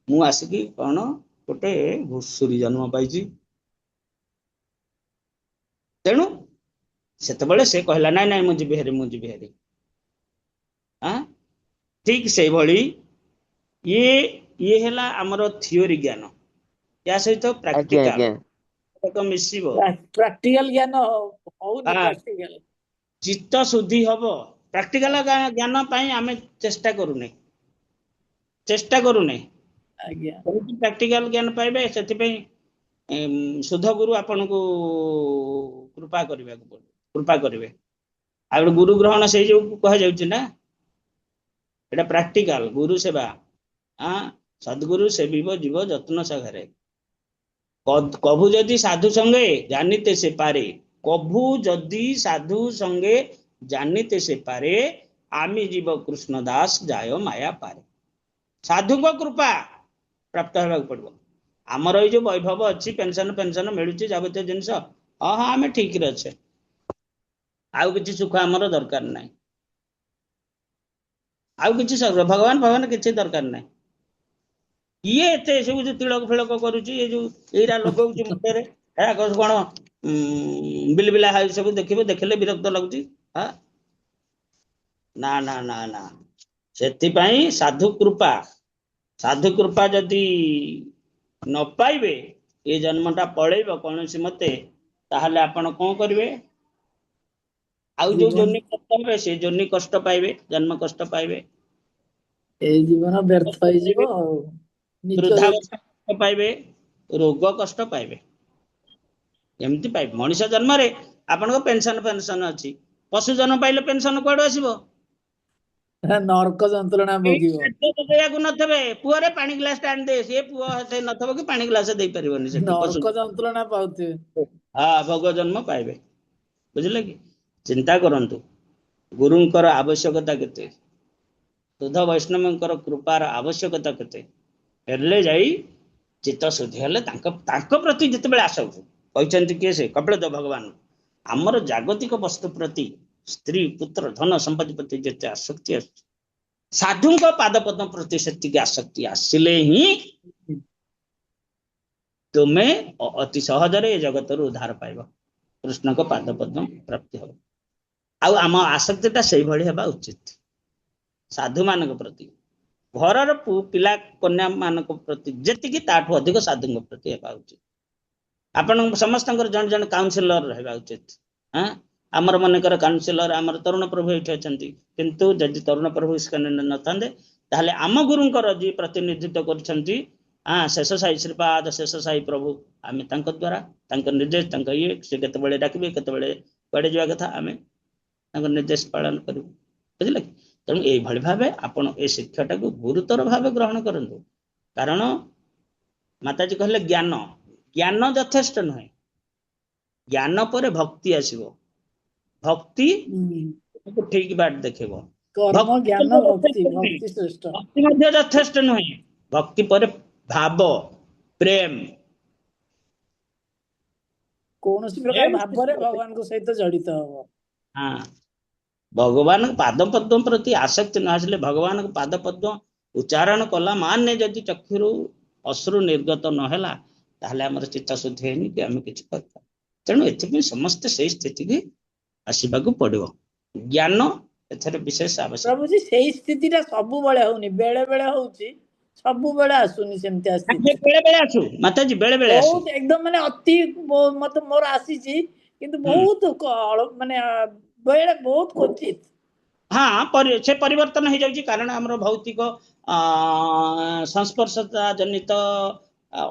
ମୁଁ ଆସିକି କଣ ଗୋଟେ ଘୁଷୁରୀ ଜନ୍ମ ପାଇଛି। ତେଣୁ ସେତେବେଳେ ସେ କହିଲା, ନାଇଁ ନାଇଁ ମୁଁ ଯିବି ହେରି, ମୁଁ ଯିବି ହେରି। ଠିକ ସେଇଭଳି ଇଏ ଇଏ ହେଲା ଆମର ଥିଓରି ଜ୍ଞାନ, ୟା ସହିତ ଆଜ୍ଞା ପ୍ରାକ୍ଟିକାଲ ଆଜ୍ଞା ମିଶିବ। ପ୍ରାକ୍ଟିକାଲ ଜ୍ଞାନ ହଉନି। ହଁ, ପ୍ରାକ୍ଟିକାଲ ଚିତ୍ତ ଶୁଦ୍ଧି ହବ। ପ୍ରାକ୍ଟିକାଲ ଜ୍ଞାନ ପାଇଁ ଆମେ ଚେଷ୍ଟା କରୁନେ। ଆଜ୍ଞା କେମିତି ପ୍ରାକ୍ଟିକାଲ ଜ୍ଞାନ ପାଇବେ, ସେଥିପାଇଁ ଶୁଦ୍ଧ ଗୁରୁ ଆପଣଙ୍କୁ କୃପା କରିବାକୁ ପଡିବ, କୃପା କରିବେ। ଆଉ ଗୋଟେ ଗୁରୁ ଗ୍ରହଣ ସେଇ ଯୋଉ କୁହାଯାଉଛି ନା, এটা ପ୍ରାକ୍ଟିକାଲ ଗୁରୁ ସେବା। ସଦ୍ଗୁରୁ ସେବିବ ଯିବ ଯତ୍ନ ସାଗରେ। কভু যদি সাধু সঙ্গে জানিতে সে পারে, কভু যদি সাধু সঙ্গে জানিতে সে পারে, আমি জীব কৃষ্ণ দাস যায় মায়া পারে। ସାଧୁଙ୍କ କୃପା ପ୍ରାପ୍ତ ହେବାକୁ ପଡିବ। ଆମର ଏଇ ଯୋଉ ବୈଭବ ଅଛି, ପେନସନ ପେନସନ ମିଳୁଛି, ଯାବତୀୟ ଜିନିଷ, ହଁ ହଁ ଆମେ ଠିକରେ ଅଛେ, ଆଉ କିଛି ସୁଖ ଆମର ଦରକାର ନାହିଁ, ଆଉ କିଛି ଭଗବାନ ଭଗବାନ କିଛି ଦରକାର ନାହିଁ। ଇଏ ଏତେ ସବୁ ଯୋଉ ତିଳକ ଫିଳକ କରୁଛି, ଏ ଯୋଉ ଏଇରା ଲଗଉଛି ମୁଣ୍ଡରେ, କଣ ବିଲବିଲା ହାଇ ସବୁ ଦେଖିବେ, ଦେଖିଲେ ବିରକ୍ତ ଲାଗୁଛି। ନା ନା ନା ନା, ସେଥିପାଇଁ ସାଧୁ କୃପା ଯଦି ନ ପାଇବେ, ଏ ଜନ୍ମଟା ପଳେଇବ କୌଣସି ମତେ, ତାହେଲେ ଆପଣ କଣ କରିବେ? ଆଉ ଯୋଉ ଜୀବନ ଜନ୍ମ କଷ୍ଟ ହେବେ, ସେ ଜନ୍ମ କଷ୍ଟ ପାଇବେ, ଜନ୍ମ କଷ୍ଟ ପାଇବେ। ଏଇ ଜୀବନ ବ୍ୟର୍ଥ ହେଇଯିବ ଆଉ ନିଜ ବୃଦ୍ଧାବସ୍ଥା କଷ୍ଟ ପାଇବେ, ରୋଗ କଷ୍ଟ ପାଇବେ, ଏମିତି ପାଇବେ। ମଣିଷ ଜନ୍ମରେ ଆପଣଙ୍କ ପେନସନ ଅଛି, ପଶୁ ଜନ୍ମ ପାଇଲେ ପେନସନ କୁଆଡୁ ଆସିବ? ନର୍କ ଯନ୍ତ୍ରଣା ଭୋଗିବ। ଦେଇବାକୁ ନଥିବେ, ପୁଅରେ ପାଣି ଗ୍ଲାସ ଟା ଆଣିଦେ, ସିଏ ପୁଅ ନଥିବ କି ପାଣି ଗ୍ଲାସ ଦେଇପାରିବନି ସେଠି ପଶୁ। ନର୍କ ଯନ୍ତ୍ରଣା ପାଉଥିବେ। ଭୋଗ ଜନ୍ମ ପାଇବେ, ବୁଝିଲେ କି? ଚିନ୍ତା କରନ୍ତୁ, ଗୁରୁଙ୍କର ଆବଶ୍ୟକତା କେତେ, ଶୁଦ୍ଧ ବୈଷ୍ଣବଙ୍କର କୃପାର ଆବଶ୍ୟକତା କେତେ, ହେଲେ ଯାଇ ଚିତ୍ତ ଶୁଦ୍ଧି ହେଲେ ତାଙ୍କ ପ୍ରତି ଯେତେବେଳେ ଆସକ୍ତି କହିଛନ୍ତି, କିଏ ସେ? କପିଳଦେବ ଭଗବାନ। ଆମର ଜାଗତିକ ବସ୍ତୁ ପ୍ରତି, ସ୍ତ୍ରୀ ପୁତ୍ର ଧନ ସମ୍ପତ୍ତି ପ୍ରତି ଯେତେ ଆସକ୍ତି ଆସୁଛି, ସାଧୁଙ୍କ ପାଦପଦ୍ମ ପ୍ରତି ସେତିକି ଆସକ୍ତି ଆସିଲେ ହିଁ ତୁମେ ଅତି ସହଜରେ ଏ ଜଗତରୁ ଉଦ୍ଧାର ପାଇବ, କୃଷ୍ଣଙ୍କ ପାଦପଦ୍ମ ପ୍ରାପ୍ତି ହବ। ଆଉ ଆମ ଆସକ୍ତିଟା ସେଇଭଳି ହେବା ଉଚିତ, ସାଧୁ ମାନଙ୍କ ପ୍ରତି, ଘରର ପିଲା କନ୍ୟା ମାନଙ୍କ ପ୍ରତି ଯେତିକି, ତାଠୁ ଅଧିକ ସାଧୁଙ୍କ ପ୍ରତି ହେବା ଉଚିତ। ଆପଣ ସମସ୍ତଙ୍କର ଜଣେ ଜଣେ କାଉନସିଲର ରହିବା ଉଚିତ। ଆମର ମନେକର କାଉନସିଲର ଆମର ତରୁଣ ପ୍ରଭୁ ଏଇଠି ଅଛନ୍ତି, କିନ୍ତୁ ଯଦି ତରୁଣ ପ୍ରଭୁ ଇସ୍କନ ନଥାନ୍ତେ, ତାହେଲେ ଆମ ଗୁରୁଙ୍କର ଯିଏ ପ୍ରତିନିଧିତ୍ୱ କରୁଛନ୍ତି, ଶେଷ ସାହି ଶ୍ରୀପାଦ ଶେଷ ସାହି ପ୍ରଭୁ, ଆମେ ତାଙ୍କ ଦ୍ୱାରା, ତାଙ୍କ ନିର୍ଦ୍ଦେଶ, ତାଙ୍କ ସେ କେତେବେଳେ ଡାକିବେ, କେତେବେଳେ କୁଆଡେ ଯିବା କଥା, ଆମେ ତାଙ୍କ ନିର୍ଦ୍ଦେଶ ପାଳନ କରିବୁ, ବୁଝିଲେ କି? ତେଣୁ ଏଇଭଳି ଭାବେ ଆପଣ ଏ ଶିକ୍ଷାଟାକୁ ଗୁରୁତର ଭାବେ ଗ୍ରହଣ କରନ୍ତୁ। କାରଣ ମାତାଜୀ କହିଲେ ଜ୍ଞାନ ଯଥେଷ୍ଟ ନୁହେଁ, ଜ୍ଞାନ ପରେ ଭକ୍ତି ଆସିବ, ଭକ୍ତି ଠିକ ବାଟ ଦେଖେଇବ। କର୍ମ ଜ୍ଞାନ ଭକ୍ତି, ନୁହେଁ, ଭକ୍ତି ଶ୍ରେଷ୍ଠ। ଭକ୍ତି ମଧ୍ୟ ଯଥେଷ୍ଟ ନୁହେଁ, ଭକ୍ତି ପରେ ଭାବ, ପ୍ରେମ, କୌଣସି ପ୍ରକାର ଭାବରେ ଭଗବାନଙ୍କ ସହିତ ଜଡିତ ହବ। ଭଗବାନଙ୍କ ପାଦ ପଦ୍ମ ପ୍ରତି ଆସକ୍ତି ନ ଆସିଲେ, ଭଗବାନଙ୍କ ପାଦ ପଦ୍ମ ଉଚ୍ଚାରଣ କଲା ମାନେ ଯଦି ଚକ୍ଷୁରୁ ଅଶ୍ରୁ ନିର୍ଗତ ନହେଲା, ତାହେଲେ ଆମର ଚିତ୍ତ ଶୁଦ୍ଧି ହେଇନି, କି ଆମେ କିଛି କରିପାରୁ। ତେଣୁ ଏଥିପାଇଁ ସମସ୍ତେ ସେଇ ସ୍ଥିତିକି ଆସିବାକୁ ପଡିବ। ଜ୍ଞାନ ଏଥିରେ ବିଶେଷ ଆବଶ୍ୟକ। ପ୍ରଭୁଜୀ, ସେଇ ସ୍ଥିତିଟା ସବୁବେଳେ ହଉନି, ବେଳେ ବେଳେ ହଉଛି, ସବୁବେଳେ ଆସୁନି ସେମିତିଆ ସ୍ଥିତି। ବେଳେ ବେଳେ ଆସୁ ମାତାଜୀ, ବେଳେ ବେଳେ ଆସୁ। ବହୁତ ଏକଦମ ମାନେ ଅତି ମତେ ମୋର ଆସିଛି, କିନ୍ତୁ ବହୁତ ମାନେ ବେଳେ ବହୁତ କ୍ୱଚିତ। ସେ ପରିବର୍ତ୍ତନ ହେଇଯାଉଛି, କାରଣ ଆମର ଭୌତିକ ସଂସ୍ପର୍ଶତା ଜନିତ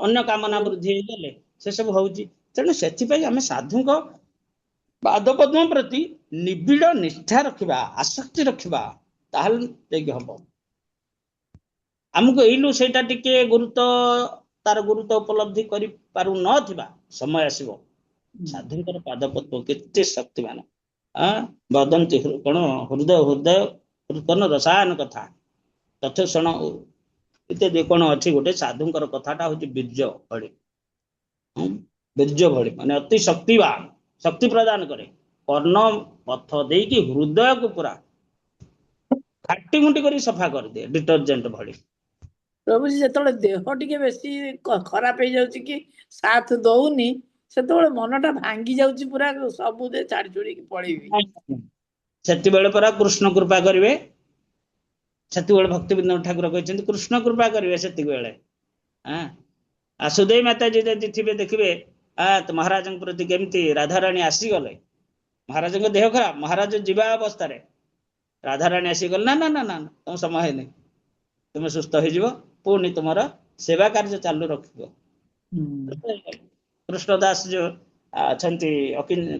ଅନ୍ୟ କାମନା ବୃଦ୍ଧି ହେଇଗଲେ ସେ ସବୁ ହଉଛି। ତେଣୁ ସେଥିପାଇଁ ଆମେ ସାଧୁଙ୍କ ପାଦପଦ୍ମ ପ୍ରତି ନିବିଡ଼ ନିଷ୍ଠା ରଖିବା, ଆସକ୍ତି ରଖିବା, ତାହେଲେ ଯାଇକି ହବ। ଆମକୁ ଏଇନୁ ସେଇଟା ଟିକେ ତାର ଗୁରୁତ୍ୱ ଉପଲବ୍ଧି କରିପାରୁନଥିବା ସମୟ ଆସିବ। ସାଧୁଙ୍କର ପାଦପଦ୍ମ କେତେ ଶକ୍ତିମାନ, ବଦନ୍ତି କଣ ହୃଦୟ ହୃଦୟ କୀର୍ତ୍ତନ ରସାୟନ କଥା, ତଥ୍ୟଷଣ ଇତ୍ୟାଦି କଣ ଅଛି ଗୋଟେ ସାଧୁଙ୍କର କଥାଟା ହଉଛି ବୀର୍ଯ୍ୟ ଭଳି। ବୀର୍ଯ୍ୟ ଭଳି ମାନେ ଅତି ଶକ୍ତିବାନ, ଶକ୍ତି ପ୍ରଦାନ କରେ। କର୍ଣ୍ଣ ପଥ ଦେଇକି ହୃଦୟକୁ ପୁରା ଘାଟି ମୁଣ୍ଟି କରି ସଫା କରିଦିଏ ଡିଟରଜେଣ୍ଟ ଭଳି। ପ୍ରଭୁଜୀ ଯେତେବେଳେ ଦେହ ଟିକେ ବେଶୀ ଖରାପ ହେଇଯାଉଛି କି ସାଥ ଦଉନି, ସେତେବେଳେ ମନଟା ଭାଙ୍ଗି ଯାଉଛି, ପୁରା ସବୁ ଛାଡି ଛୁଡିକି ପଳେଇବି। ସେତେବେଳେ ପରା କୃଷ୍ଣ କୃପା କରିବେ। ସେତେବେଳେ ଭକ୍ତିବିନୋଦ ଠାକୁର କହିଛନ୍ତି କୃଷ୍ଣ କୃପା କରିବେ ସେତିକିବେଳେ। ସୁଦେଇ ମାତାଜୀ ଯଦି ଥିବେ ଦେଖିବେ ମହାରାଜଙ୍କ ପ୍ରତି କେମିତି ରାଧାରାଣୀ ଆସିଗଲେ। ମହାରାଜଙ୍କ ଦେହ ଖରାପ, ମହାରାଜ ଯିବା ଅବସ୍ଥାରେ ରାଧାରାଣୀ ଆସିଗଲେ, ନା ନା ନା ନା ତମ ସମୟ ହେଇନି, ତୁମେ ସୁସ୍ଥ ହେଇଯିବ, ପୁଣି ତୁମର ସେବା କାର୍ଯ୍ୟ ଚାଲୁ ରଖିବ। କୃଷ୍ଣ ଦାସ ଯୋଉ ଅଛନ୍ତି,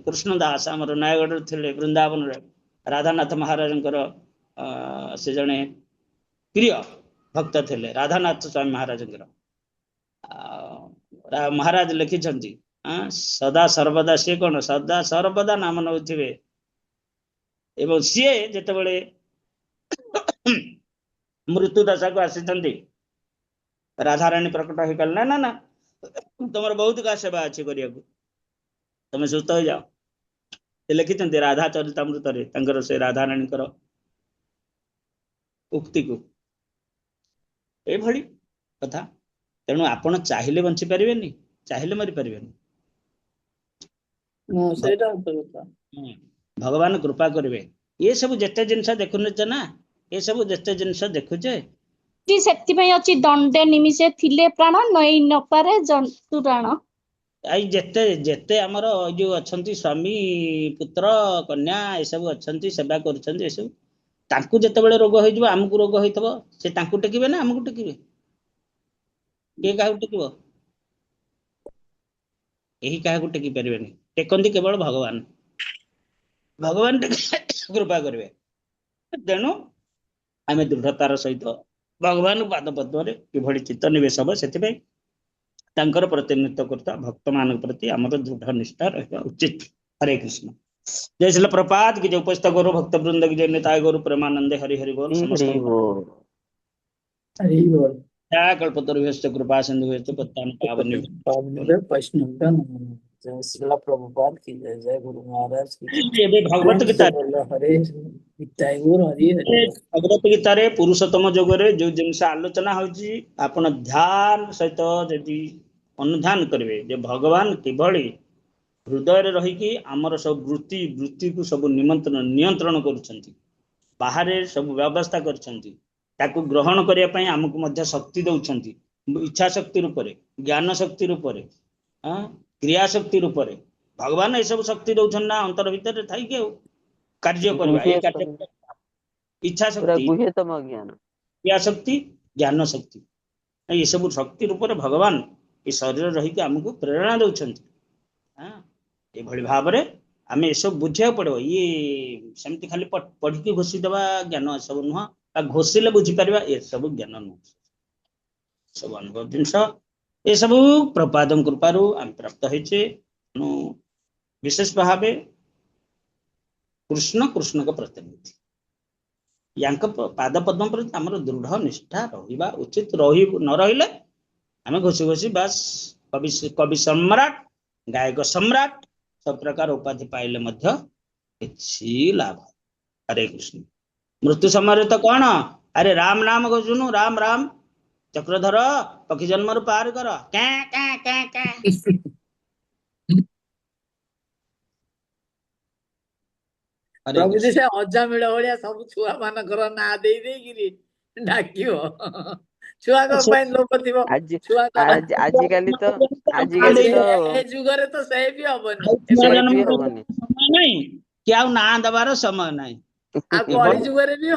କୃଷ୍ଣ ଦାସ ଆମର ନୟାଗଡ଼ରେ ଥିଲେ, ବୃନ୍ଦାବନରେ ରାଧାନାଥ ମହାରାଜଙ୍କର ସେ ଜଣେ ପ୍ରିୟ ଭକ୍ତ ଥିଲେ, ରାଧାନାଥ ସ୍ୱାମୀ ମହାରାଜଙ୍କର। ମହାରାଜ ଲେଖିଛନ୍ତି ସଦା ସର୍ବଦା, ସିଏ କଣ ସଦା ସର୍ବଦା ନାମ ନଉଥିବେ। ଏବଂ ସିଏ ଯେତେବେଳେ ମୃତ୍ୟୁ ଦଶାକୁ ଆସିଛନ୍ତି, ରାଧାରାଣୀ ପ୍ରକଟ ହେଇଗଲେ, ନା ନା ନା ତମର ବହୁତ କା ସେବା ଅଛି କରିବାକୁ, ତମେ ସୁସ୍ଥ ହେଇଯାଅ। ସେ ଲେଖିଛନ୍ତି ରାଧା ଚରିତାମୃତରେ ତାଙ୍କର ସେ ରାଧାରାଣୀଙ୍କର ଉକ୍ତିକୁ। ଏଇଭଳି କଥା। ତେଣୁ ଆପଣ ଚାହିଁଲେ ବଞ୍ଚି ପାରିବେନି, ଚାହିଁଲେ ମରି ପାରିବେନି। ଭଗବାନ କୃପା କରିବେ। ଏ ସବୁ ଯେତେ ଜିନିଷ ଦେଖୁଛେ ନା, ଏ ସବୁ ଯେତେ ଜିନିଷ ଦେଖୁଛେ, ସେଥିପାଇଁ ଅଛି ଦଣ୍ଡେ ନିମିଷେ ଥିଲେ ପ୍ରାଣ, ନଇ ନପାରେ ଜନ୍ତୁରାଣ। ଏଇ ଯେତେ ଯେତେ ଆମର ଯୋଉ ଅଛନ୍ତି ସ୍ୱାମୀ ପୁତ୍ର କନ୍ୟା ଏସବୁ ଅଛନ୍ତି, ସେବା କରୁଛନ୍ତି, ଏସବୁ ତାଙ୍କୁ ଯେତେବେଳେ ରୋଗ ହେଇଯିବ, ଆମକୁ ରୋଗ ହେଇଥିବ, ସେ ତାଙ୍କୁ ଟେକିବେ ନା ଆମକୁ ଟେକିବେ? କିଏ କାହାକୁ ଟେକିବ? ଏହି କାହାକୁ ଟେକି ପାରିବେନି। ଟେକନ୍ତି କେବଳ ଭଗବାନ। ଭଗବାନ କୃପା କରିବେ। ତେଣୁ ଆମେ ଦୃଢତାର ସହିତ ଭଗବାନ ପାଦ ପଦ୍ମରେ କିଭଳି ଚିତ୍ତ ନିବେଶ ହବ, ସେଥିପାଇଁ ତାଙ୍କର ପ୍ରତିନିଧିତ୍ୱ କରୁଥିବା ଭକ୍ତ ମାନଙ୍କ ପ୍ରତି ଆମର ଦୃଢ ନିଷ୍ଠା ରହିବା ଉଚିତ। ହରେ କୃଷ୍ଣ। जय श्रील प्रपात की जय उपस्थित गुरु भक्त वृंद की जय निताय गुरु प्रेमानंदे हरि हरि बोल। समस्त कल्पतरुभ्यश्च कृपा सिंधुभ्यश्च पतितानां पावनेभ्यो जय श्रील प्रभुपाद की जय, जय गुरु महाराज की जय। ଏବେ ଭଗବତ ଗୀତା हरे निताय गौर हरि हरि। ଭଗବତ ଗୀତାରେ ପୁରୁଷୋତ୍ତମ ଯୋଗରେ ଯୋଉ ଜିନିଷ ଆଲୋଚନା ହଉଛି, ଆପଣ ଧ୍ୟାନ ସହିତ ଯଦି ଅନୁଧ୍ୟାନ କରିବେ ଯେ ଭଗବାନ କିଭଳି ହୃଦୟରେ ରହିକି ଆମର ସବୁ ବୃତ୍ତିକୁ ସବୁ ନିୟନ୍ତ୍ରଣ କରୁଛନ୍ତି, ବାହାରେ ସବୁ ବ୍ୟବସ୍ଥା କରିଛନ୍ତି, ତାକୁ ଗ୍ରହଣ କରିବା ପାଇଁ ଆମକୁ ମଧ୍ୟ ଶକ୍ତି ଦଉଛନ୍ତି, ଇଚ୍ଛା ଶକ୍ତି ରୂପରେ, ଜ୍ଞାନ ଶକ୍ତି ରୂପରେ, କ୍ରିୟା ଶକ୍ତି ରୂପରେ। ଭଗବାନ ଏସବୁ ଶକ୍ତି ଦଉଛନ୍ତି ନା ଅନ୍ତର ଭିତରେ ଥାଇକି ଆଉ କାର୍ଯ୍ୟ କରିବା। ଏଇ କାର୍ଯ୍ୟ ଇଚ୍ଛା ଶକ୍ତି, କ୍ରିୟା ଶକ୍ତି, ଜ୍ଞାନ ଶକ୍ତି, ଏସବୁ ଶକ୍ତି ରୂପରେ ଭଗବାନ ଏ ଶରୀର ରହିକି ଆମକୁ ପ୍ରେରଣା ଦଉଛନ୍ତି। ଏଭଳି ଭାବରେ ଆମେ ଏସବୁ ବୁଝିବାକୁ ପଡିବ। ଇଏ ସେମିତି ଖାଲି ପଢିକି ଘୋଷିଦବା ଜ୍ଞାନ ଏସବୁ ନୁହଁ, ବା ଘୋଷିଲେ ବୁଝିପାରିବା ଏସବୁ ଜ୍ଞାନ ନୁହଁ, ସବୁ ଅନୁଭବ ଜିନିଷ। ଏସବୁ ପ୍ରପାଦଙ୍କ କୃପାରୁ ଆମେ ପ୍ରାପ୍ତ ହେଇଛେ। ତେଣୁ ବିଶେଷ ଭାବେ କୃଷ୍ଣ କୃଷ୍ଣଙ୍କ ପ୍ରତିନିଧି, ୟାଙ୍କ ପାଦ ପଦ୍ମ ପ୍ରତି ଆମର ଦୃଢ ନିଷ୍ଠା ରହିବା ଉଚିତ। ନ ରହିଲେ ଆମେ ଘୋଷି ଘୋଷି ବାସ୍ କବି ସମ୍ରାଟ, ଗାୟକ ସମ୍ରାଟ सब प्रकार उपाधि पाइले मध्य किछि लाभ। हरे कृष्ण। मृत्यु समय तो कौन, अरे राम नाम घोषुनु, राम राम चक्रधर पक्षी जन्म रु पार कर। प्रभु जी से अजामिल भाया सब छुआ मानकर ना दे देकिरी डाकियो। छुआ को पाइन लोक थिबो, छुआ का आजिकाली तो ए जुगरे तो सही भी हबनी, समय नहीं कि आ ना दबार समय नहीं। आ कली जुगरे भी